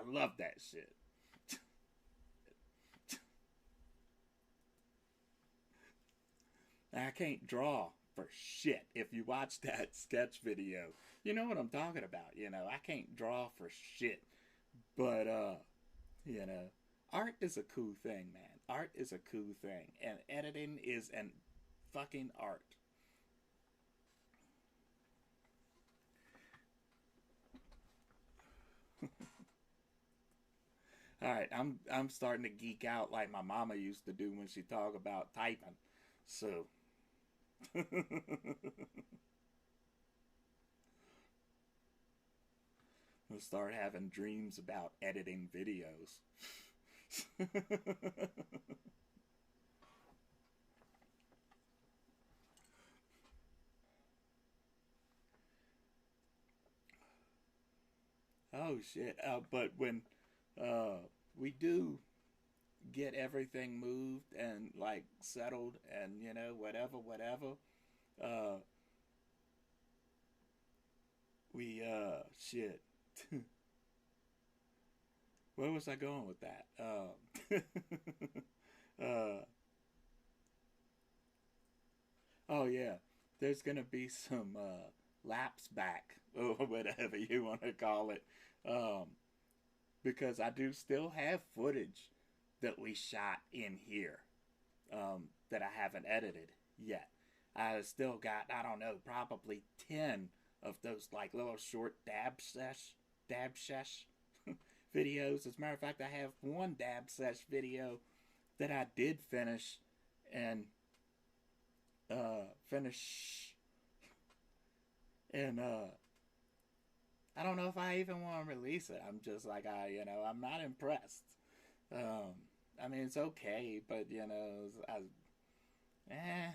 love that shit. I can't draw for shit. If you watch that sketch video, you know what I'm talking about. I can't draw for shit. But art is a cool thing, man. Art is a cool thing, and editing is an fucking art. All right, I'm starting to geek out like my mama used to do when she talk about typing. So I'll start having dreams about editing videos. Oh shit! But when uh, we do get everything moved and like settled and whatever whatever, uh, we shit. Where was I going with that? uh, oh yeah, there's gonna be some laps back or whatever you want to call it, um, because I do still have footage that we shot in here that I haven't edited yet. I still got, I don't know, probably 10 of those like little short dab sesh videos. As a matter of fact, I have one dab sesh video that I did finish and finish and I don't know if I even want to release it. I'm just like I'm not impressed. I mean it's okay, but eh.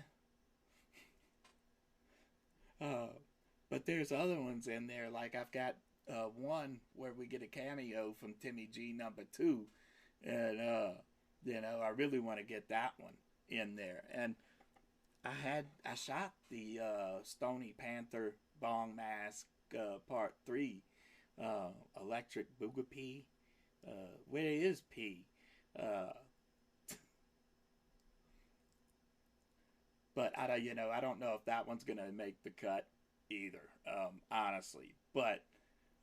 Uh, but there's other ones in there. Like I've got one where we get a cameo from Timmy G #2, and I really want to get that one in there. And I shot the Stony Panther Bong Mask Part 3, Electric Boogie where is P? Uh, but I don't know if that one's gonna make the cut either, honestly. But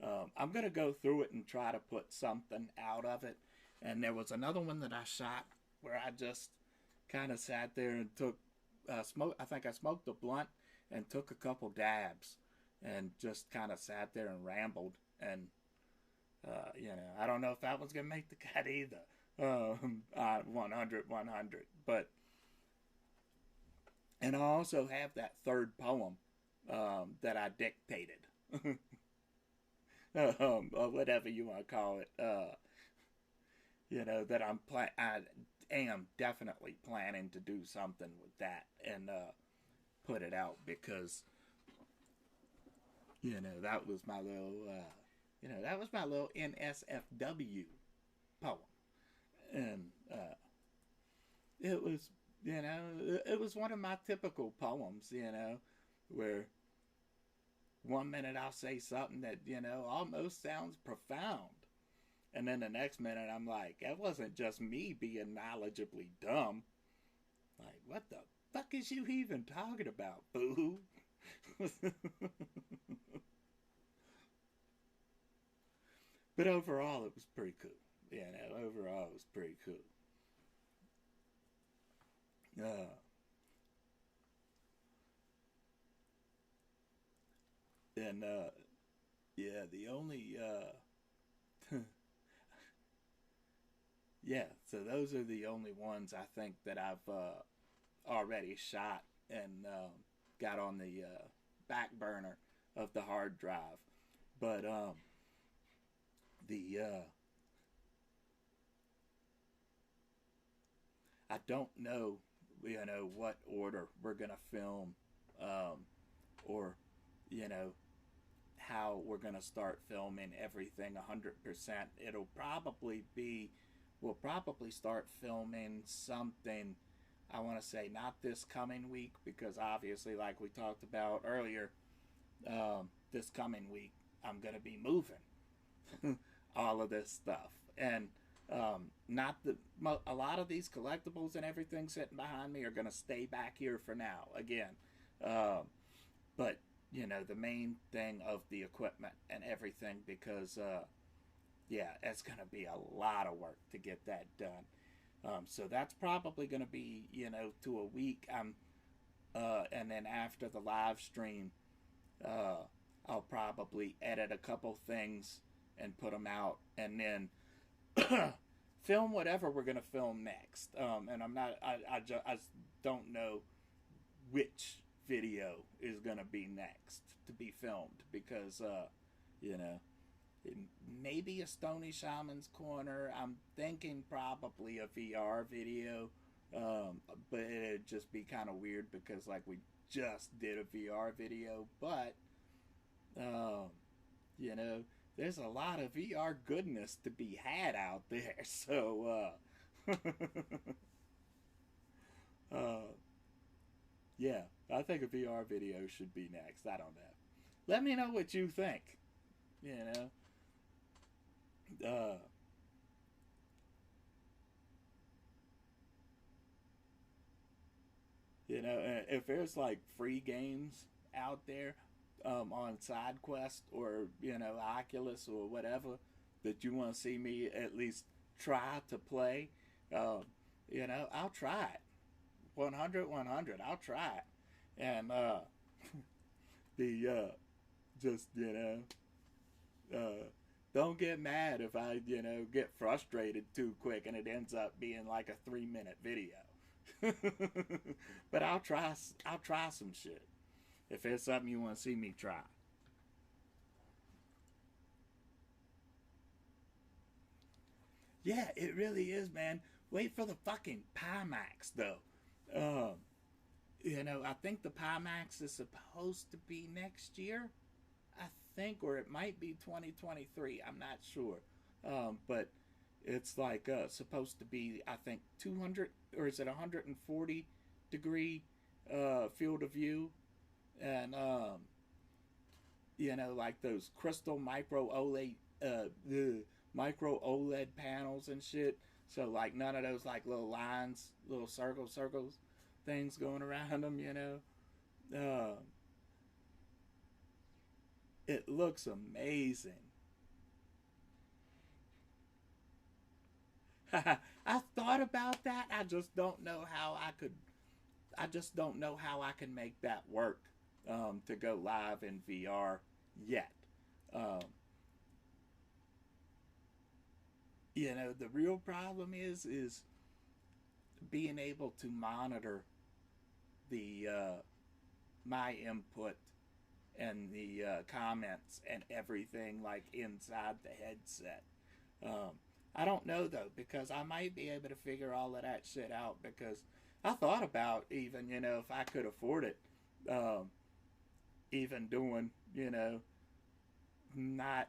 I'm gonna go through it and try to put something out of it. And there was another one that I shot where I just kind of sat there and took smoke. I think I smoked a blunt and took a couple dabs and just kind of sat there and rambled. And I don't know if that one's gonna make the cut either. 100. But and I also have that third poem that I dictated, or whatever you want to call it. That I am definitely planning to do something with that and put it out because that was my little NSFW poem, and it was it was one of my typical poems, where one minute I'll say something that almost sounds profound, and then the next minute I'm like, that wasn't just me being knowledgeably dumb. Like, what the fuck is you even talking about, boo? But overall, it was pretty cool. Overall, it was pretty cool. Uh, and yeah, the only yeah, so those are the only ones I think that I've already shot and got on the back burner of the hard drive. But the I don't know, what order we're gonna film, or how we're gonna start filming everything 100%. We'll probably start filming something. I want to say not this coming week because obviously, like we talked about earlier, this coming week I'm gonna be moving all of this stuff and not the a lot of these collectibles and everything sitting behind me are gonna stay back here for now again, but the main thing of the equipment and everything because yeah, it's gonna be a lot of work to get that done. So that's probably gonna be to a week. And then after the live stream, uh, I'll probably edit a couple things and put them out, and then film whatever we're gonna film next. And I'm not. I just don't know which video is gonna be next to be filmed because you know, maybe a Stony Shaman's Corner. I'm thinking probably a VR video, but it'd just be kind of weird because like we just did a VR video, but um, you know, there's a lot of VR goodness to be had out there. So, uh, yeah, I think a VR video should be next. I don't know. Let me know what you think. You know, if there's like free games out there on SideQuest or Oculus or whatever that you want to see me at least try to play, um, I'll try it. 100, 100. I'll try it, and the just don't get mad if I get frustrated too quick and it ends up being like a 3-minute video. But I'll try some shit if it's something you want to see me try. Yeah, it really is, man. Wait for the fucking Pimax though. Um, I think the Pimax is supposed to be next year. I think, or it might be 2023. I'm not sure. But it's like supposed to be, I think, 200 or is it 140 degree field of view, and like those crystal the micro OLED panels and shit. So like none of those like little lines, little circles, things going around them. It looks amazing. I thought about that. I just don't know how I could. I just don't know how I can make that work to go live in VR yet. Um, the real problem is being able to monitor the my input and the comments and everything like inside the headset. Um, I don't know though because I might be able to figure all of that shit out because I thought about even if I could afford it, um, even doing not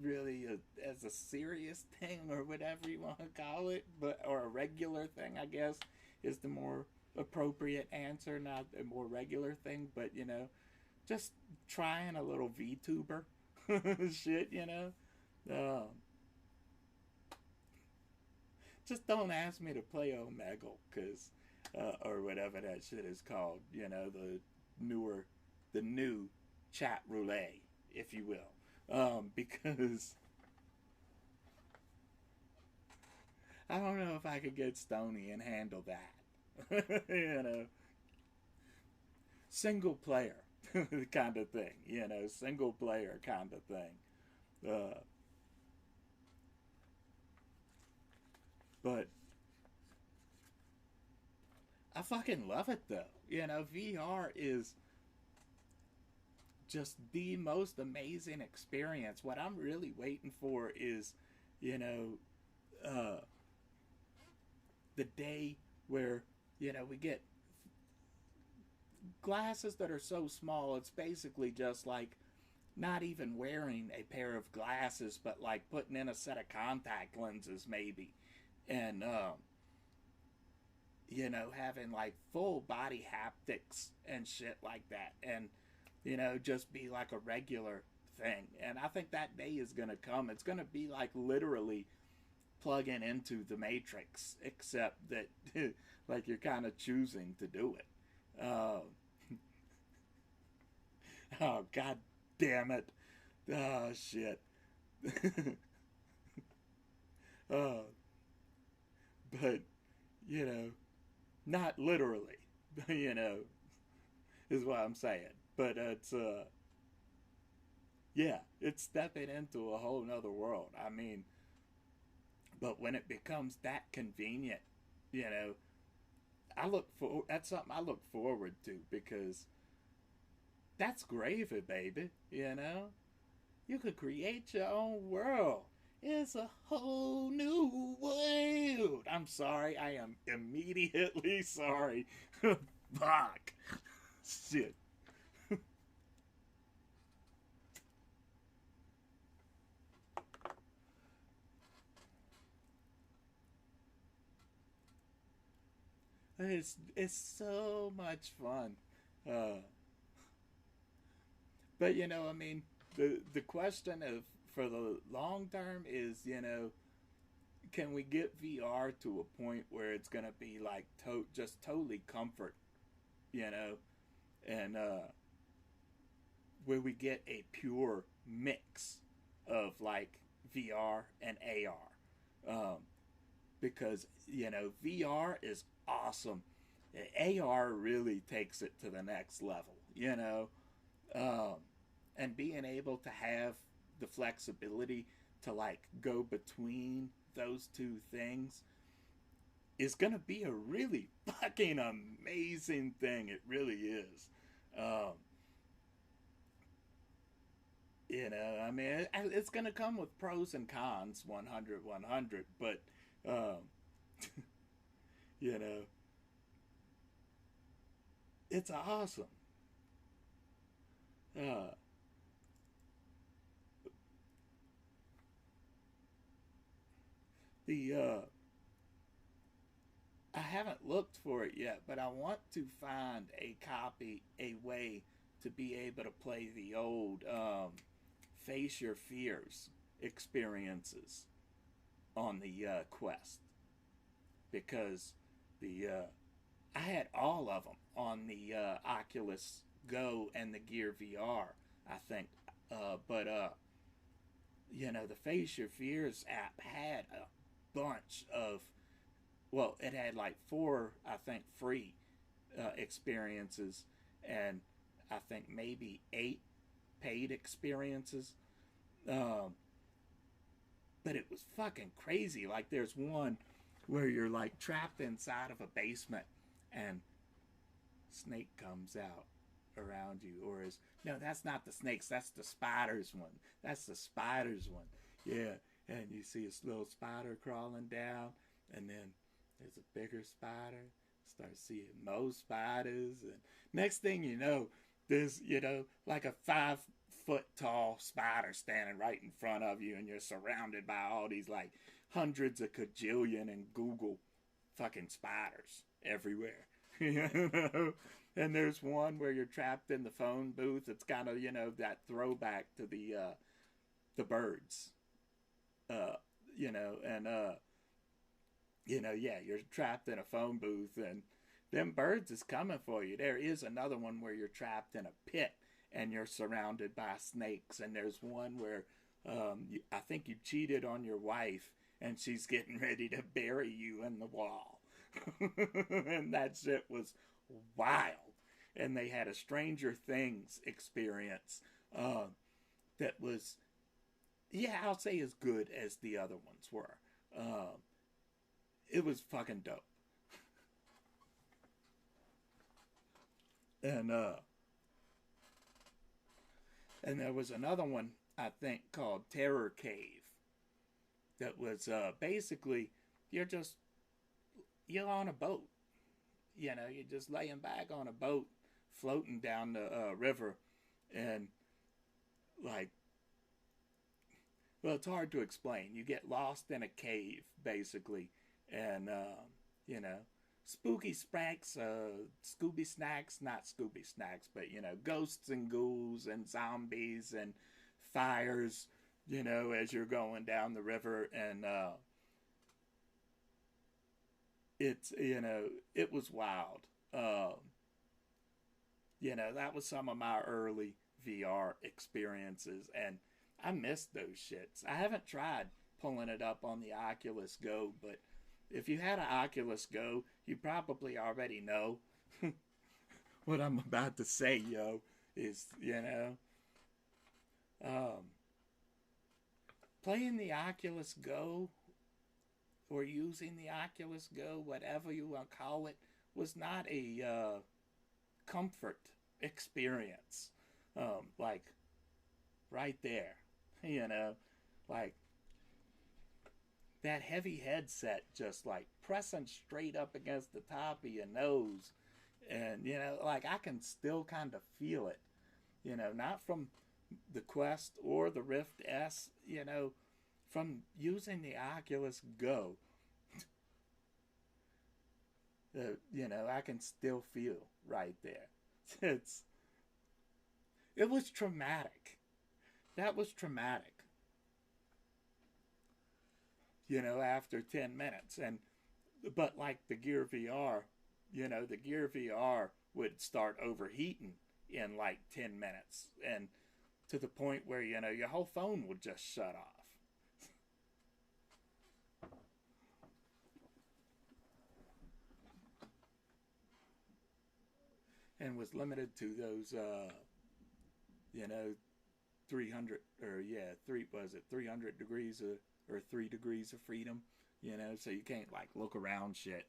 really as a serious thing or whatever you want to call it, but or a regular thing I guess is the more appropriate answer, not a more regular thing, but just trying a little VTuber shit, Um, just don't ask me to play Omegle, cause or whatever that shit is called. The new chat roulette, if you will, because I don't know if I could get Stony and handle that. Single player kind of thing. Single player kind of thing. But I fucking love it though. VR is just the most amazing experience. What I'm really waiting for is, uh, the day where, we get glasses that are so small, it's basically just like not even wearing a pair of glasses, but like putting in a set of contact lenses maybe. And, having like full body haptics and shit like that. And, just be like a regular thing. And I think that day is going to come. It's going to be like literally plugging into the Matrix, except that like you're kind of choosing to do it. Oh, god damn it. Oh, shit. uh, but, not literally, is what I'm saying. But it's, yeah, it's stepping into a whole nother world. I mean, But when it becomes that convenient, you know, that's something I look forward to, because that's gravy, baby. You know, you could create your own world. It's a whole new world. I'm sorry. I am immediately sorry. Fuck. Shit. It's so much fun. Uh, but I mean, the question of for the long term is, can we get VR to a point where it's gonna be like just totally comfort, you know, and where we get a pure mix of like VR and AR, because VR is awesome. AR really takes it to the next level, um, and being able to have the flexibility to like go between those two things is gonna be a really fucking amazing thing. It really is. Um, I mean, it's gonna come with pros and cons, 100, 100. But um, you know, it's awesome. Uh, the I haven't looked for it yet, but I want to find a copy, a way to be able to play the old Face Your Fears experiences on the Quest, because the I had all of them on the Oculus Go and the Gear VR, I think. But the Face Your Fears app had a bunch of, well, it had like four, I think, free experiences, and I think maybe eight paid experiences. Um, but it was fucking crazy. Like, there's one where you're like trapped inside of a basement, and snake comes out around you, or is no, that's not the snakes, that's the spiders one. That's the spiders one. Yeah, and you see a little spider crawling down, and then there's a bigger spider. Start seeing more spiders, and next thing you know, there's like a 5 foot tall spider standing right in front of you, and you're surrounded by all these like hundreds of cajillion and Google fucking spiders everywhere. you know? And there's one where you're trapped in the phone booth. It's kind of that throwback to the birds, uh, and yeah, you're trapped in a phone booth, and them birds is coming for you. There is another one where you're trapped in a pit and you're surrounded by snakes, and there's one where I think you cheated on your wife and she's getting ready to bury you in the wall. And that shit was wild. And they had a Stranger Things experience uh, that was, yeah, I'll say as good as the other ones were. It was fucking dope. And there was another one I think called Terror Cave that was basically you're just you're on a boat. You're just laying back on a boat, floating down the river, and like, well, it's hard to explain. You get lost in a cave, basically, and you know, spooky snacks, Scooby snacks, not Scooby snacks, but ghosts and ghouls and zombies and fires. As you're going down the river, and it's it was wild. That was some of my early VR experiences, and I missed those shits. I haven't tried pulling it up on the Oculus Go, but if you had an Oculus Go, you probably already know what I'm about to say, yo. Is um, playing the Oculus Go or using the Oculus Go, whatever you want to call it, was not a comfort experience. Like right there, you know, like that heavy headset just like pressing straight up against the top of your nose. And, like I can still kind of feel it, not from the Quest or the Rift S, from using the Oculus Go. I can still feel right there. It's it was traumatic. That was traumatic. After 10 minutes. But like the Gear VR, the Gear VR would start overheating in like 10 minutes, and to the point where, your whole phone would just shut off. And was limited to those, you know, 300, or yeah, 300 degrees of, or 3 degrees of freedom, so you can't like look around shit,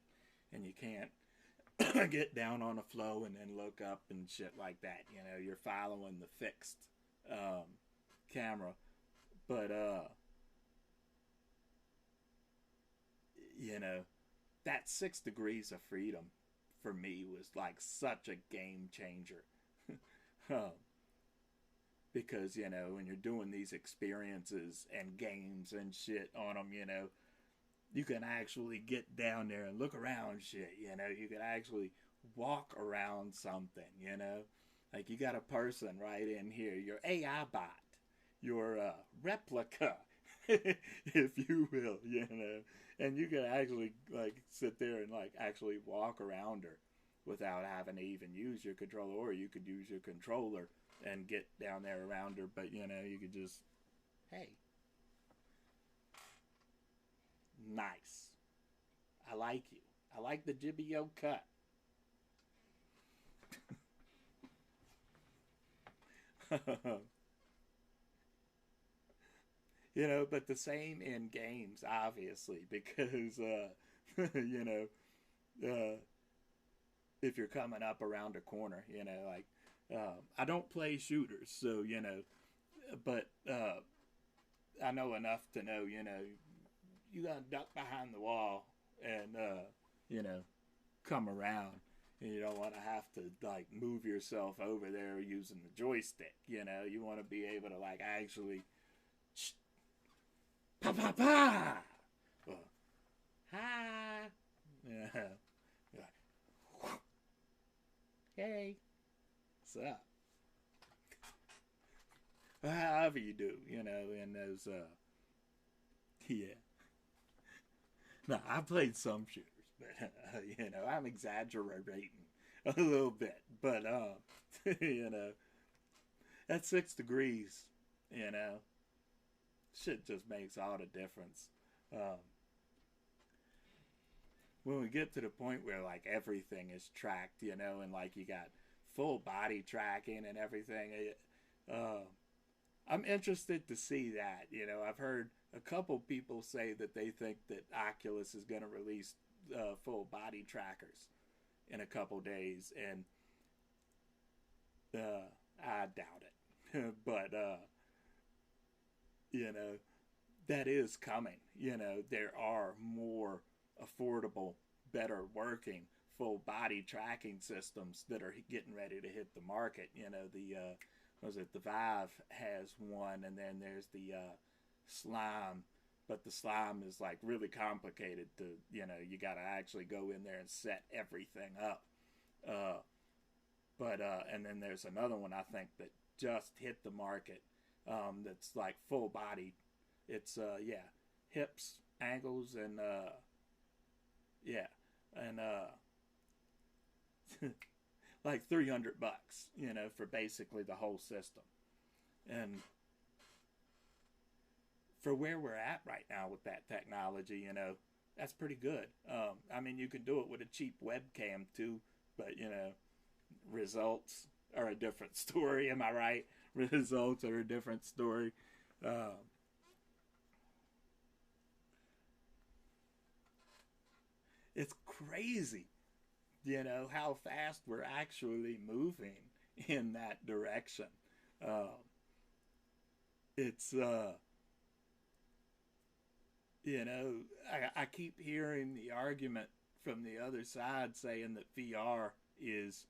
and you can't get down on a flow and then look up and shit like that. You're following the fixed um, camera. But you know, that 6 degrees of freedom for me was like such a game changer. um, because when you're doing these experiences and games and shit on them, you can actually get down there and look around shit. You can actually walk around something. Like you got a person right in here, your AI bot, your replica, if you will. And you can actually like sit there and like actually walk around her without having to even use your controller, or you could use your controller and get down there around her. But you could just, hey, nice. I like you. I like the Jibio cut. But the same in games, obviously, because you know, if you're coming up around a corner, like I don't play shooters, so but I know enough to know, you gotta duck behind the wall and you know, come around. And you don't want to have to like move yourself over there using the joystick. You want to be able to like actually, pa pa pa, hi, yeah, like, hey, what's up? However you do, in those, yeah. No, I played some shooters, but I'm exaggerating a little bit. But at 6 degrees, you know, shit just makes all the difference. Um, when we get to the point where like everything is tracked, and like you got full body tracking and everything, I'm interested to see that. I've heard a couple people say that they think that Oculus is going to release full body trackers in a couple days, and I doubt it. But you know, that is coming. There are more affordable, better working full body tracking systems that are getting ready to hit the market. The was it the Vive has one, and then there's the Slime, but the Slime is like really complicated to, you got to actually go in there and set everything up. Uh, but and then there's another one I think that just hit the market, that's like full body. It's yeah, hips, ankles, and yeah, and like $300, for basically the whole system. And for where we're at right now with that technology, that's pretty good. I mean, you can do it with a cheap webcam too, but results are a different story. Am I right? Results are a different story. Um, It's crazy, how fast we're actually moving in that direction. Um, it's you know, I keep hearing the argument from the other side saying that VR is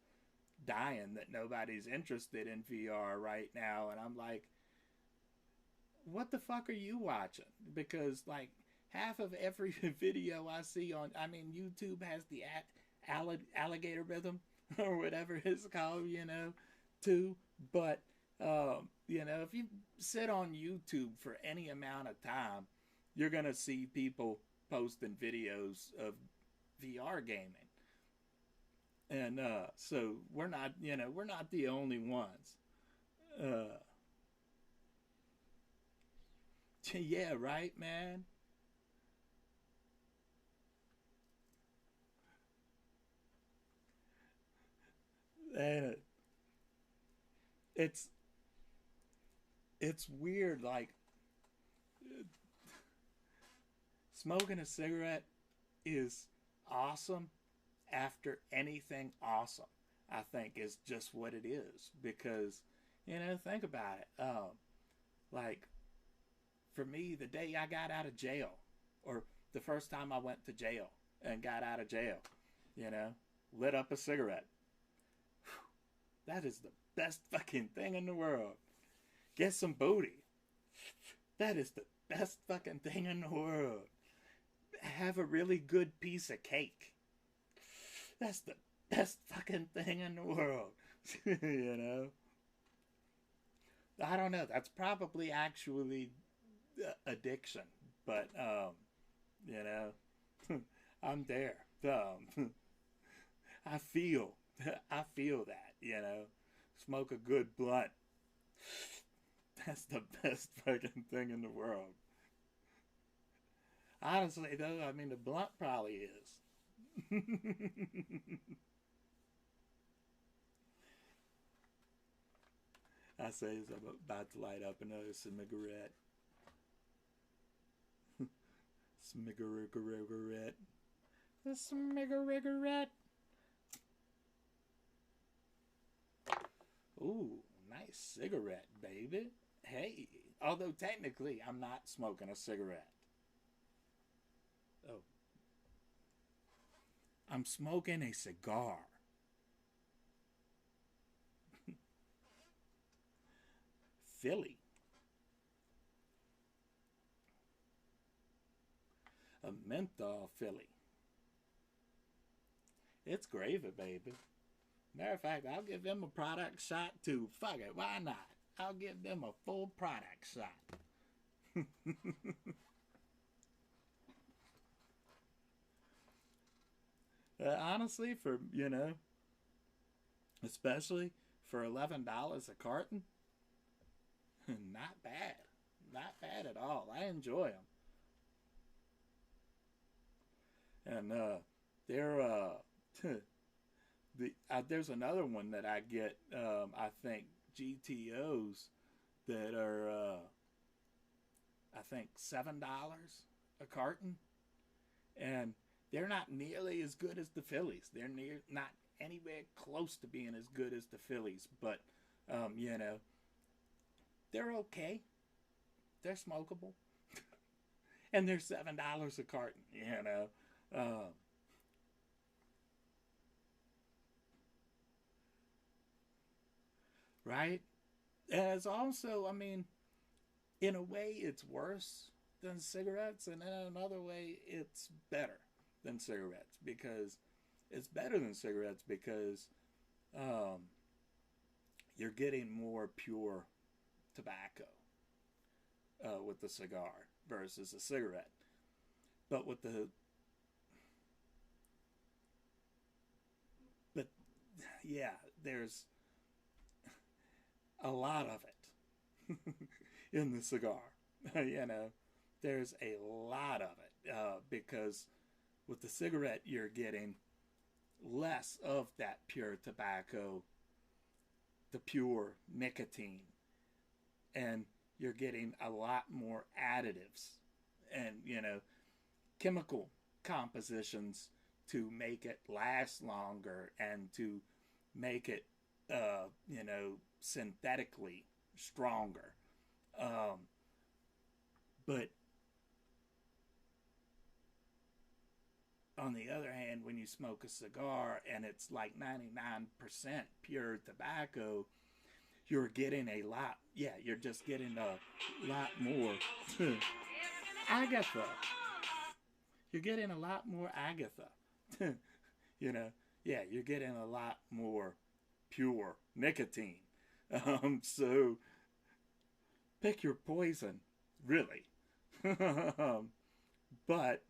dying, that nobody's interested in VR right now, and I'm like, what the fuck are you watching? Because like half of every video I see on, I mean, YouTube has the alligator rhythm or whatever it's called, too. But if you sit on YouTube for any amount of time, you're gonna see people posting videos of VR gaming, and so we're not the only ones. Uh, yeah, right, man. And it's it's weird. Like smoking a cigarette is awesome after anything awesome. I think is just what it is because think about it. Like for me, the day I got out of jail, or the first time I went to jail and got out of jail, you know, lit up a cigarette. That is the best fucking thing in the world. Get some booty. That is the best fucking thing in the world. Have a really good piece of cake. That's the best fucking thing in the world. you know? I don't know. That's probably actually addiction. But, you know, I'm there. I feel, I feel that. Smoke a good blunt. That's the best fucking thing in the world. Honestly, though, I mean, the blunt probably is. I say as I'm about to light up another cigarette. Cigarette. A cigarette. Ooh, nice cigarette, baby. Hey, although technically I'm not smoking a cigarette. Oh, I'm smoking a cigar. Philly. A menthol Philly. It's gravy, baby. Matter of fact, I'll give them a product shot too. Fuck it, why not? I'll give them a full product shot. Honestly, for especially for $11 a carton, not bad, not bad at all. I enjoy them, and they're there's another one that I get. I think GTOs that are I think $7 a carton, and they're not nearly as good as the Phillies. They're not anywhere close to being as good as the Phillies, but they're okay. They're smokable, and they're $7 a carton. Right? And it's also, I mean, in a way, it's worse than cigarettes, and in another way, it's better than cigarettes because it's better than cigarettes because um, you're getting more pure tobacco with the cigar versus a cigarette. But with the but yeah, there's a lot of it in the cigar. There's a lot of it because with the cigarette you're getting less of that pure tobacco, the pure nicotine, and you're getting a lot more additives and chemical compositions to make it last longer and to make it, synthetically stronger. Um, but on the other hand, when you smoke a cigar and it's like 99% pure tobacco, you're getting a lot, you're just getting a lot more Agatha. You're getting a lot more Agatha. you know, you're getting a lot more pure nicotine. So pick your poison, really. But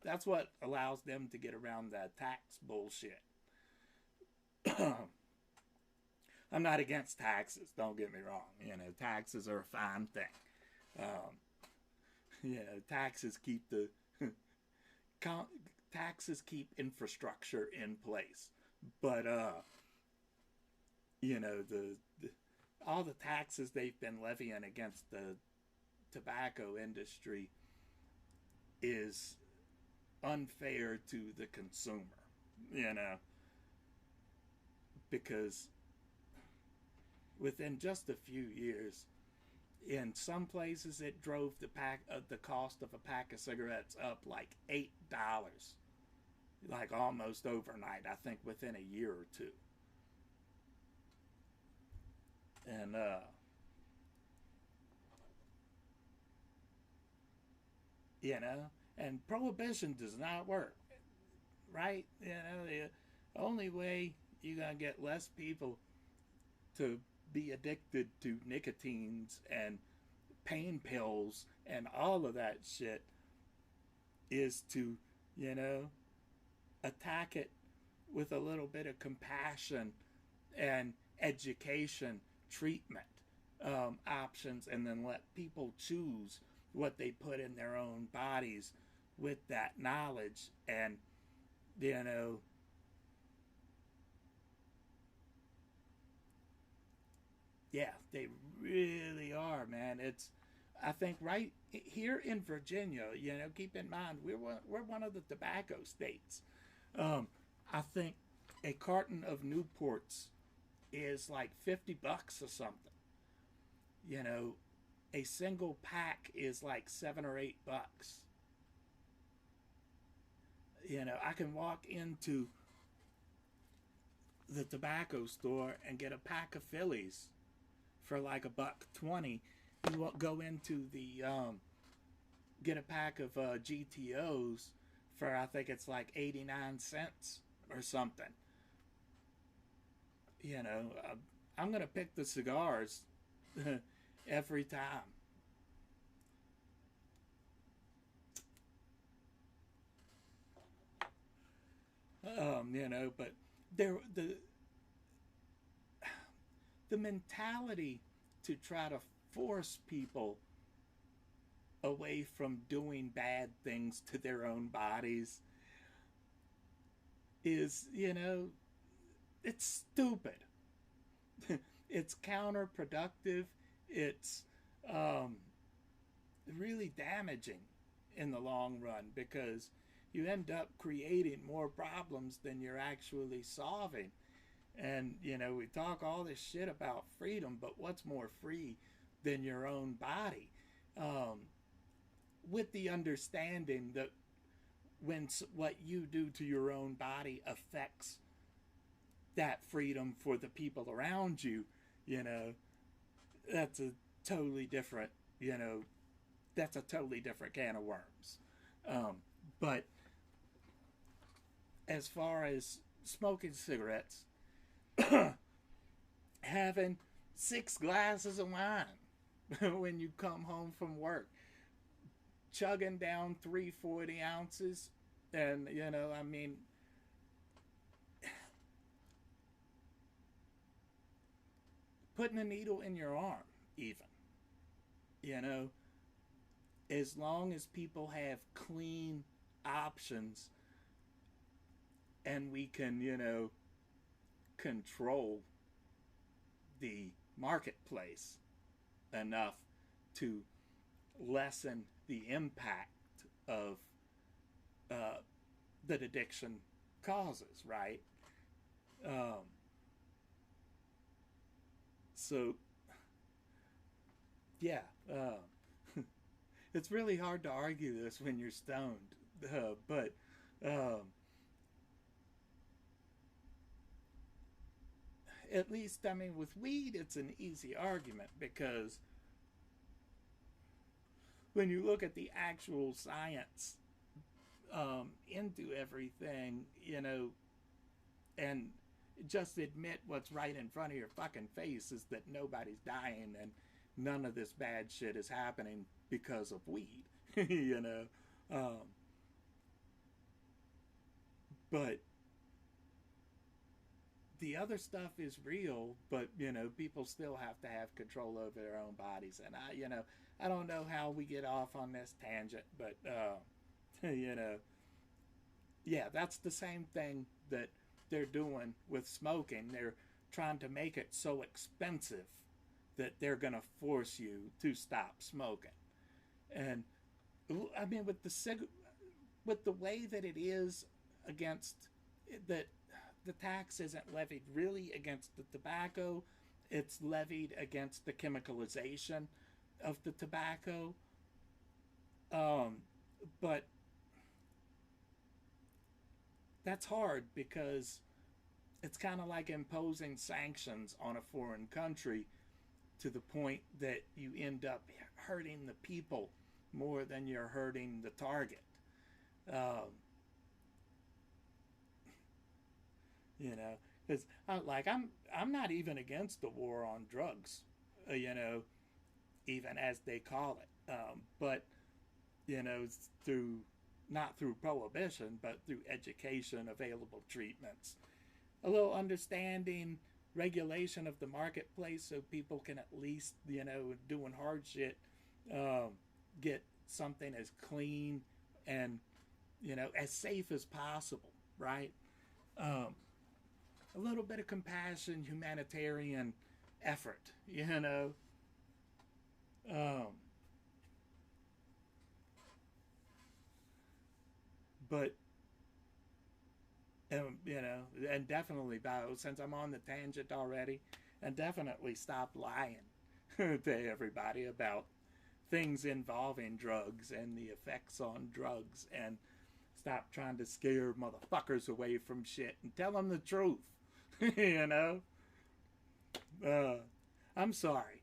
that's what allows them to get around that tax bullshit. I'm not against taxes, don't get me wrong. Taxes are a fine thing. Taxes keep the taxes keep infrastructure in place. But the all the taxes they've been levying against the tobacco industry is unfair to the consumer, because within just a few years, in some places it drove the cost of a pack of cigarettes up like $8, like almost overnight. I think within a year or two, and and prohibition does not work, right? The only way you're gonna get less people to be addicted to nicotines and pain pills and all of that shit is to, attack it with a little bit of compassion and education, treatment options, and then let people choose what they put in their own bodies with that knowledge. And they really are, man. I think right here in Virginia, keep in mind we're one of the tobacco states. I think a carton of Newports is like $50 or something. A single pack is like $7 or $8. I can walk into the tobacco store and get a pack of Phillies for like $1.20. You go into the get a pack of GTOs for, I think it's like 89 cents or something. I'm gonna pick the cigars every time. But there the mentality to try to force people away from doing bad things to their own bodies is, it's stupid. It's counterproductive. It's really damaging in the long run, because you end up creating more problems than you're actually solving. And, we talk all this shit about freedom, but what's more free than your own body? With the understanding that when what you do to your own body affects that freedom for the people around you, that's a totally different, that's a totally different can of worms. But as far as smoking cigarettes, having 6 glasses of wine when you come home from work, chugging down 340 ounces, and putting a needle in your arm, even, as long as people have clean options and we can, control the marketplace enough to lessen the impact of that addiction causes, right? Um, so yeah, it's really hard to argue this when you're stoned, but um, at least, I mean, with weed, it's an easy argument because when you look at the actual science into everything, and just admit what's right in front of your fucking face is that nobody's dying and none of this bad shit is happening because of weed, you know. Um, but the other stuff is real, but people still have to have control over their own bodies. And I don't know how we get off on this tangent, but you know, yeah, that's the same thing that they're doing with smoking. They're trying to make it so expensive that they're going to force you to stop smoking. And I mean, with the way that it is against that, the tax isn't levied really against the tobacco. It's levied against the chemicalization of the tobacco. Um, but that's hard because it's kind of like imposing sanctions on a foreign country to the point that you end up hurting the people more than you're hurting the target. Um, you know, because I'm not even against the war on drugs, even as they call it. But through not through prohibition, but through education, available treatments, a little understanding, regulation of the marketplace, so people can at least doing hard shit, um, get something as clean and as safe as possible, right? Um, a little bit of compassion, humanitarian effort, um, but and definitely, since I'm on the tangent already, and definitely stop lying to everybody about things involving drugs and the effects on drugs, and stop trying to scare motherfuckers away from shit and tell them the truth. you know? Uh, I'm sorry.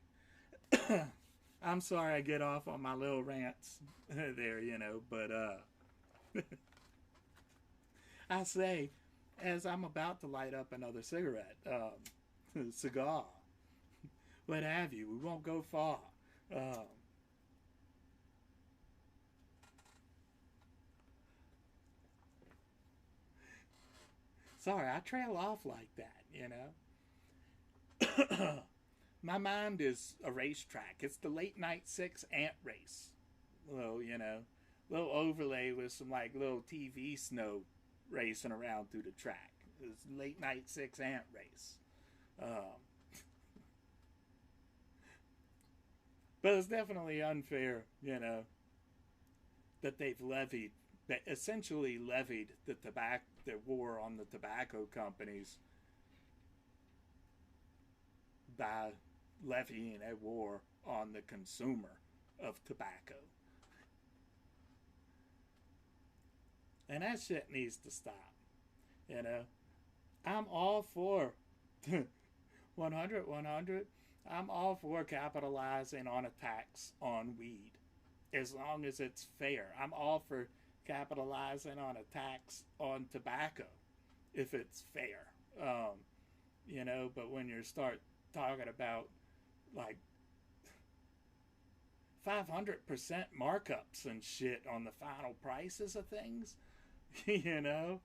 I'm sorry I get off on my little rants there, but I say, as I'm about to light up another cigarette, cigar, what have you, we won't go far. Um, Sorry, I trail off like that. My mind is a racetrack. It's the late night 6 ant race. Little, little overlay with some like little TV snow racing around through the track. It's late night 6 ant race. Um, but it's definitely unfair, that they've levied, that essentially levied the war on the tobacco companies by levying a war on the consumer of tobacco. And that shit needs to stop. You know, I'm all for 100, 100. I'm all for capitalizing on a tax on weed as long as it's fair. I'm all for capitalizing on a tax on tobacco if it's fair. But when you start talking about like 500% markups and shit on the final prices of things, you know,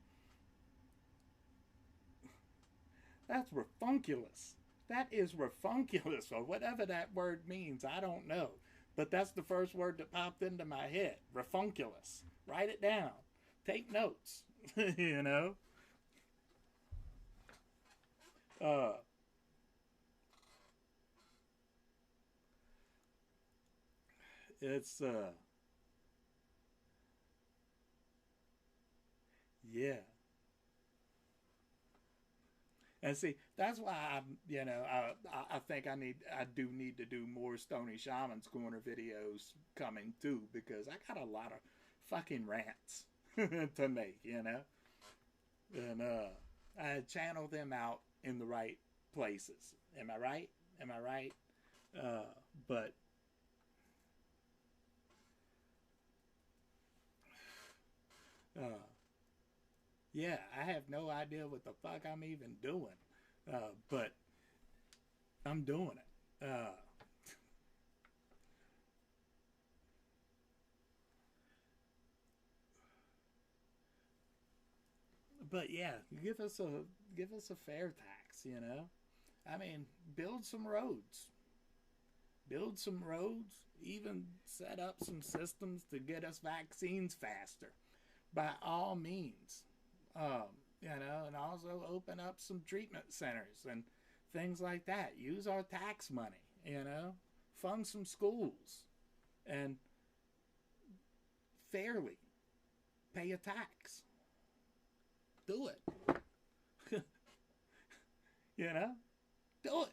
that's refunculous. That is refunculous, or whatever that word means. I don't know. But that's the first word that popped into my head. Refunculous. Write it down. Take notes. you know? Uh, it's, Yeah. And see, that's why I think I do need to do more Stony Shaman's Corner videos coming too, because I got a lot of fucking rants to make, and I channel them out in the right places. Am I right? Am I right? Uh, but uh, yeah, I have no idea what the fuck I'm even doing, but I'm doing it. But yeah, give us a fair tax. I mean, build some roads, build some roads, even set up some systems to get us vaccines faster. By all means, and also open up some treatment centers and things like that. Use our tax money, fund some schools, and fairly pay a tax. Do it. you know, do it.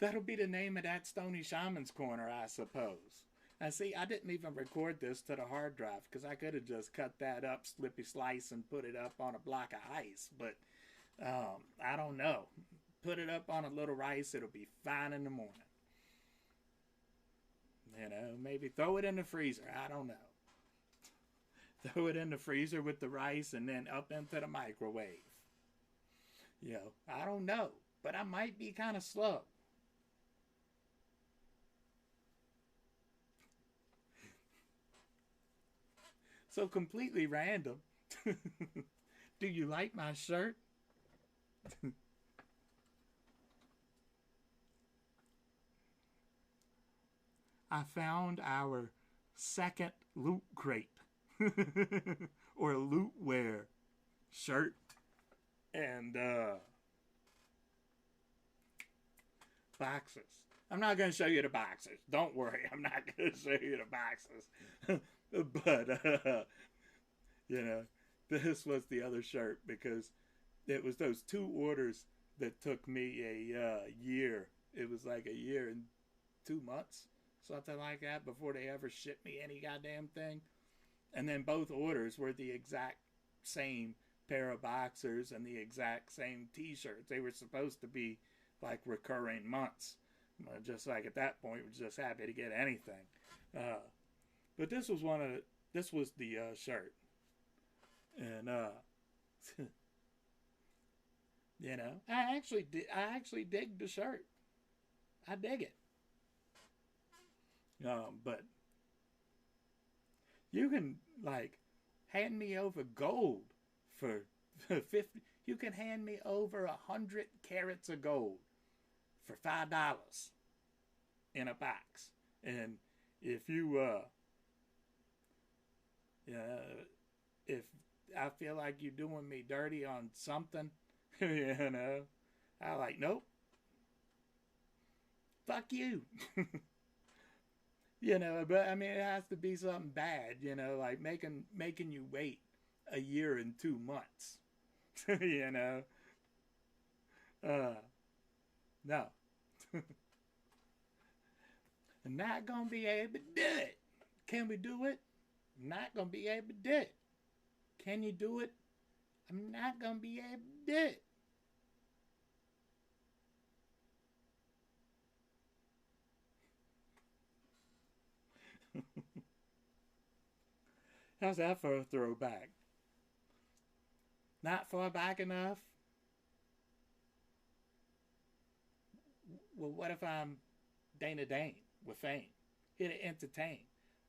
That'll be the name of that Stony Shaman's Corner, I suppose. And see, I didn't even record this to the hard drive because I could have just cut that up, slippy slice, and put it up on a block of ice. But I don't know. Put it up on a little rice, it'll be fine in the morning. Maybe throw it in the freezer. I don't know. Throw it in the freezer with the rice and then up into the microwave. I don't know. But I might be kind of slow. So completely random. Do you like my shirt? I found our second loot crate or loot wear shirt and boxes. I'm not going to show you the boxes. Don't worry, I'm not going to show you the boxes. But this was the other shirt because it was those two orders that took me a year. It was like a year and 2 months, something like that, before they ever shipped me any goddamn thing. And then both orders were the exact same pair of boxers and the exact same t-shirts. They were supposed to be like recurring months. Just like at that point, we're just happy to get anything. But this was the shirt. And I actually dig the shirt. I dig it. But you can like hand me over gold for 50. You can hand me over 100 carats of gold for $5 in a box. And if you if I feel like you're doing me dirty on something, I like, nope, fuck you. But I mean, it has to be something bad, like making you wait a year and 2 months. No. I'm not gonna be able to do it. Can we do it? I'm not gonna be able to do it. Can you do it? I'm not gonna be able to do it. How's that for a throwback? Not far back enough? Well, what if I'm Dana Dane with fame? Here to entertain.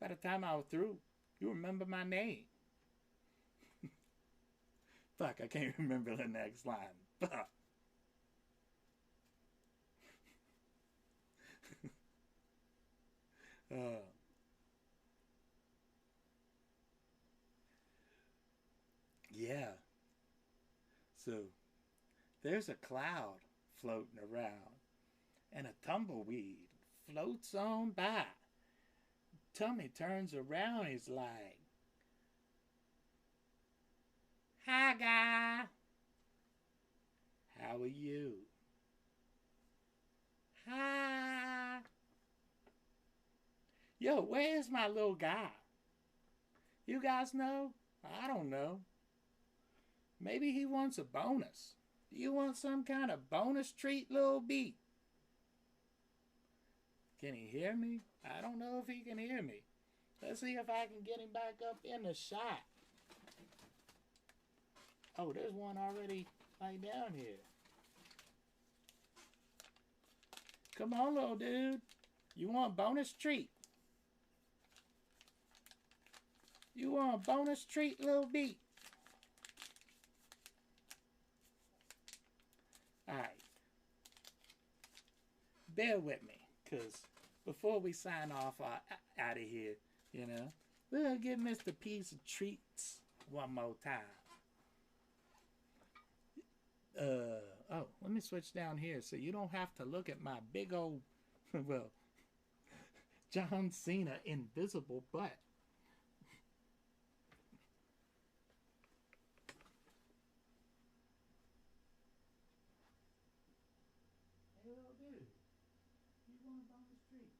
By the time I was through, you remember my name. Fuck, I can't remember the next line. Fuck. uh, yeah. So, there's a cloud floating around, and a tumbleweed floats on by. tummy turns around, he's like, "Hi, guy. How are you?" "Hi." "Yo, where's my little guy? You guys know? I don't know. Maybe he wants a bonus. Do you want some kind of bonus treat, little beat?" Can he hear me? I don't know if he can hear me. Let's see if I can get him back up in the shot. Oh, there's one already like down here. Come on, little dude. You want a bonus treat? You want a bonus treat, little beat? Alright. Bear with me, because before we sign off out of here, you know, we'll give Mr. P some treats one more time. Oh, let me switch down here so you don't have to look at my big old, well, John Cena invisible butt. Hey, little dude, you want a bonus treat?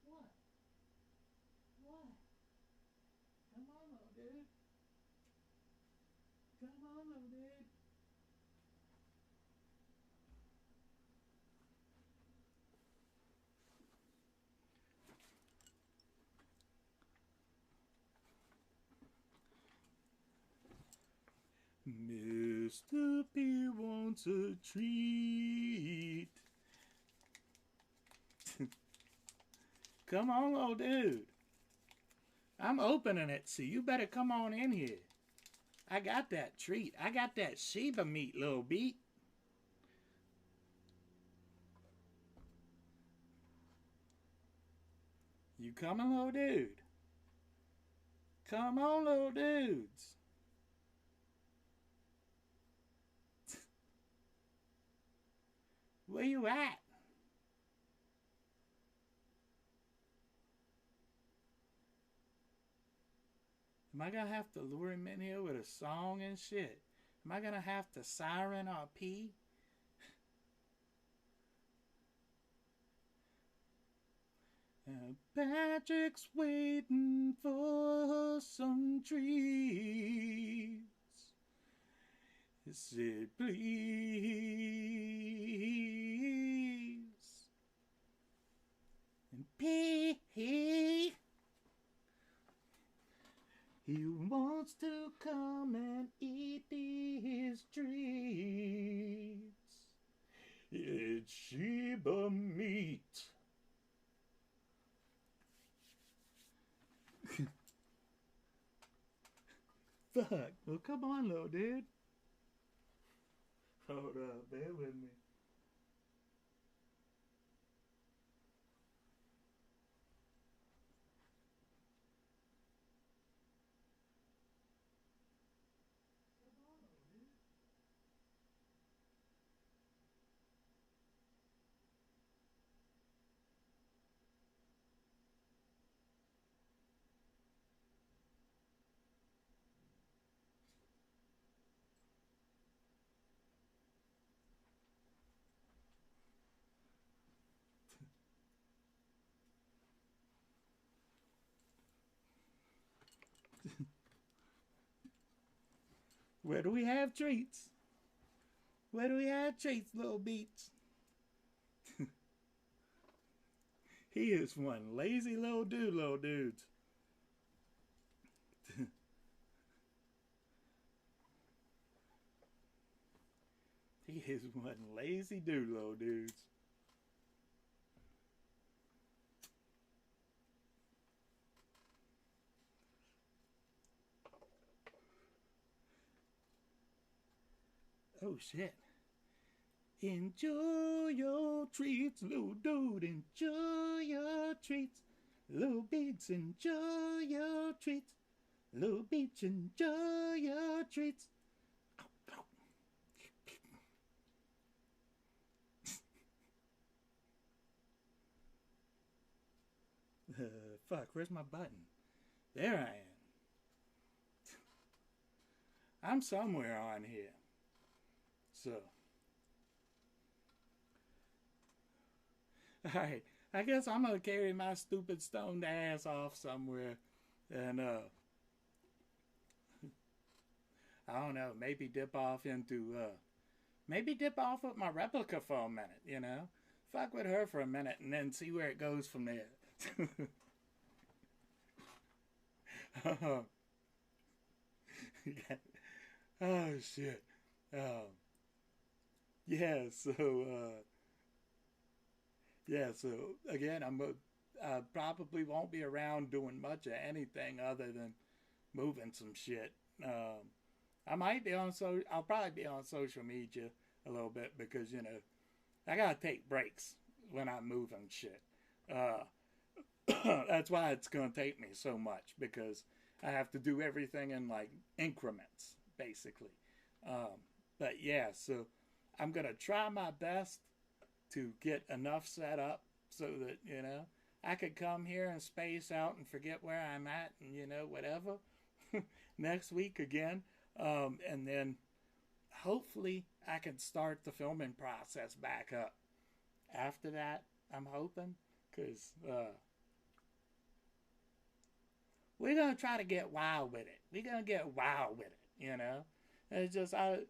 What? What? Come on, little dude. Come on, little dude. Mr. P wants a treat. Come on, little dude. I'm opening it, so you better come on in here. I got that treat. I got that Sheba meat, little beat. You coming, little dude? Come on, little dudes. Where you at? Am I gonna have to lure him in here with a song and shit? Am I gonna have to siren or pee? Patrick's waiting for some treats. He said, please. And P, he wants to come and eat his treats. It's Sheba meat. Fuck. Well, come on, little dude. Hold up, bear with me. Where do we have treats? Where do we have treats, little beats? He is one lazy little dude, little dudes. He is one lazy dude, little dudes. Oh shit. Enjoy your treats, little dude. Enjoy your treats. Little beats, enjoy your treats. Little beats, enjoy your treats. Fuck, where's my button? There I am. I'm somewhere on here. So. Alright, I guess I'm gonna carry my stupid stoned ass off somewhere and, I don't know, maybe dip off with my replica for a minute, you know? Fuck with her for a minute and then see where it goes from there. Oh, shit. Yeah, so again, I probably won't be around doing much of anything other than moving some shit. I'll probably be on social media a little bit because, you know, I gotta take breaks when I'm moving shit. That's why it's gonna take me so much, because I have to do everything in like increments, basically. But yeah, so I'm gonna try my best to get enough set up so that, you know, I could come here and space out and forget where I'm at and, you know, whatever. Next week again. And then hopefully I can start the filming process back up after that, I'm hoping, because we're going to try to get wild with it. We're going to get wild with it, you know. It's just, I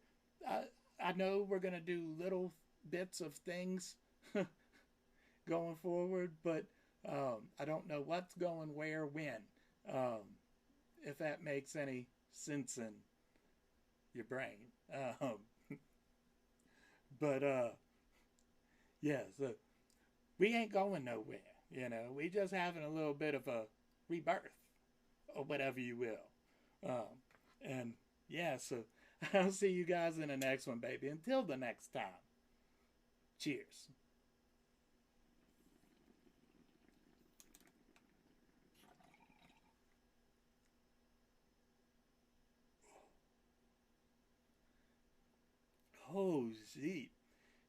know we're going to do little bits of things going forward, but I don't know what's going where when, if that makes any sense in your brain. But yeah, so we ain't going nowhere, you know. We just having a little bit of a rebirth, or whatever you will. And yeah, so I'll see you guys in the next one, baby. Until the next time. Cheers. Oh, shit.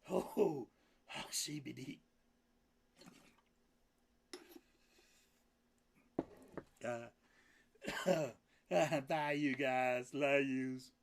Oh, CBD. Bye, you guys. Love yous.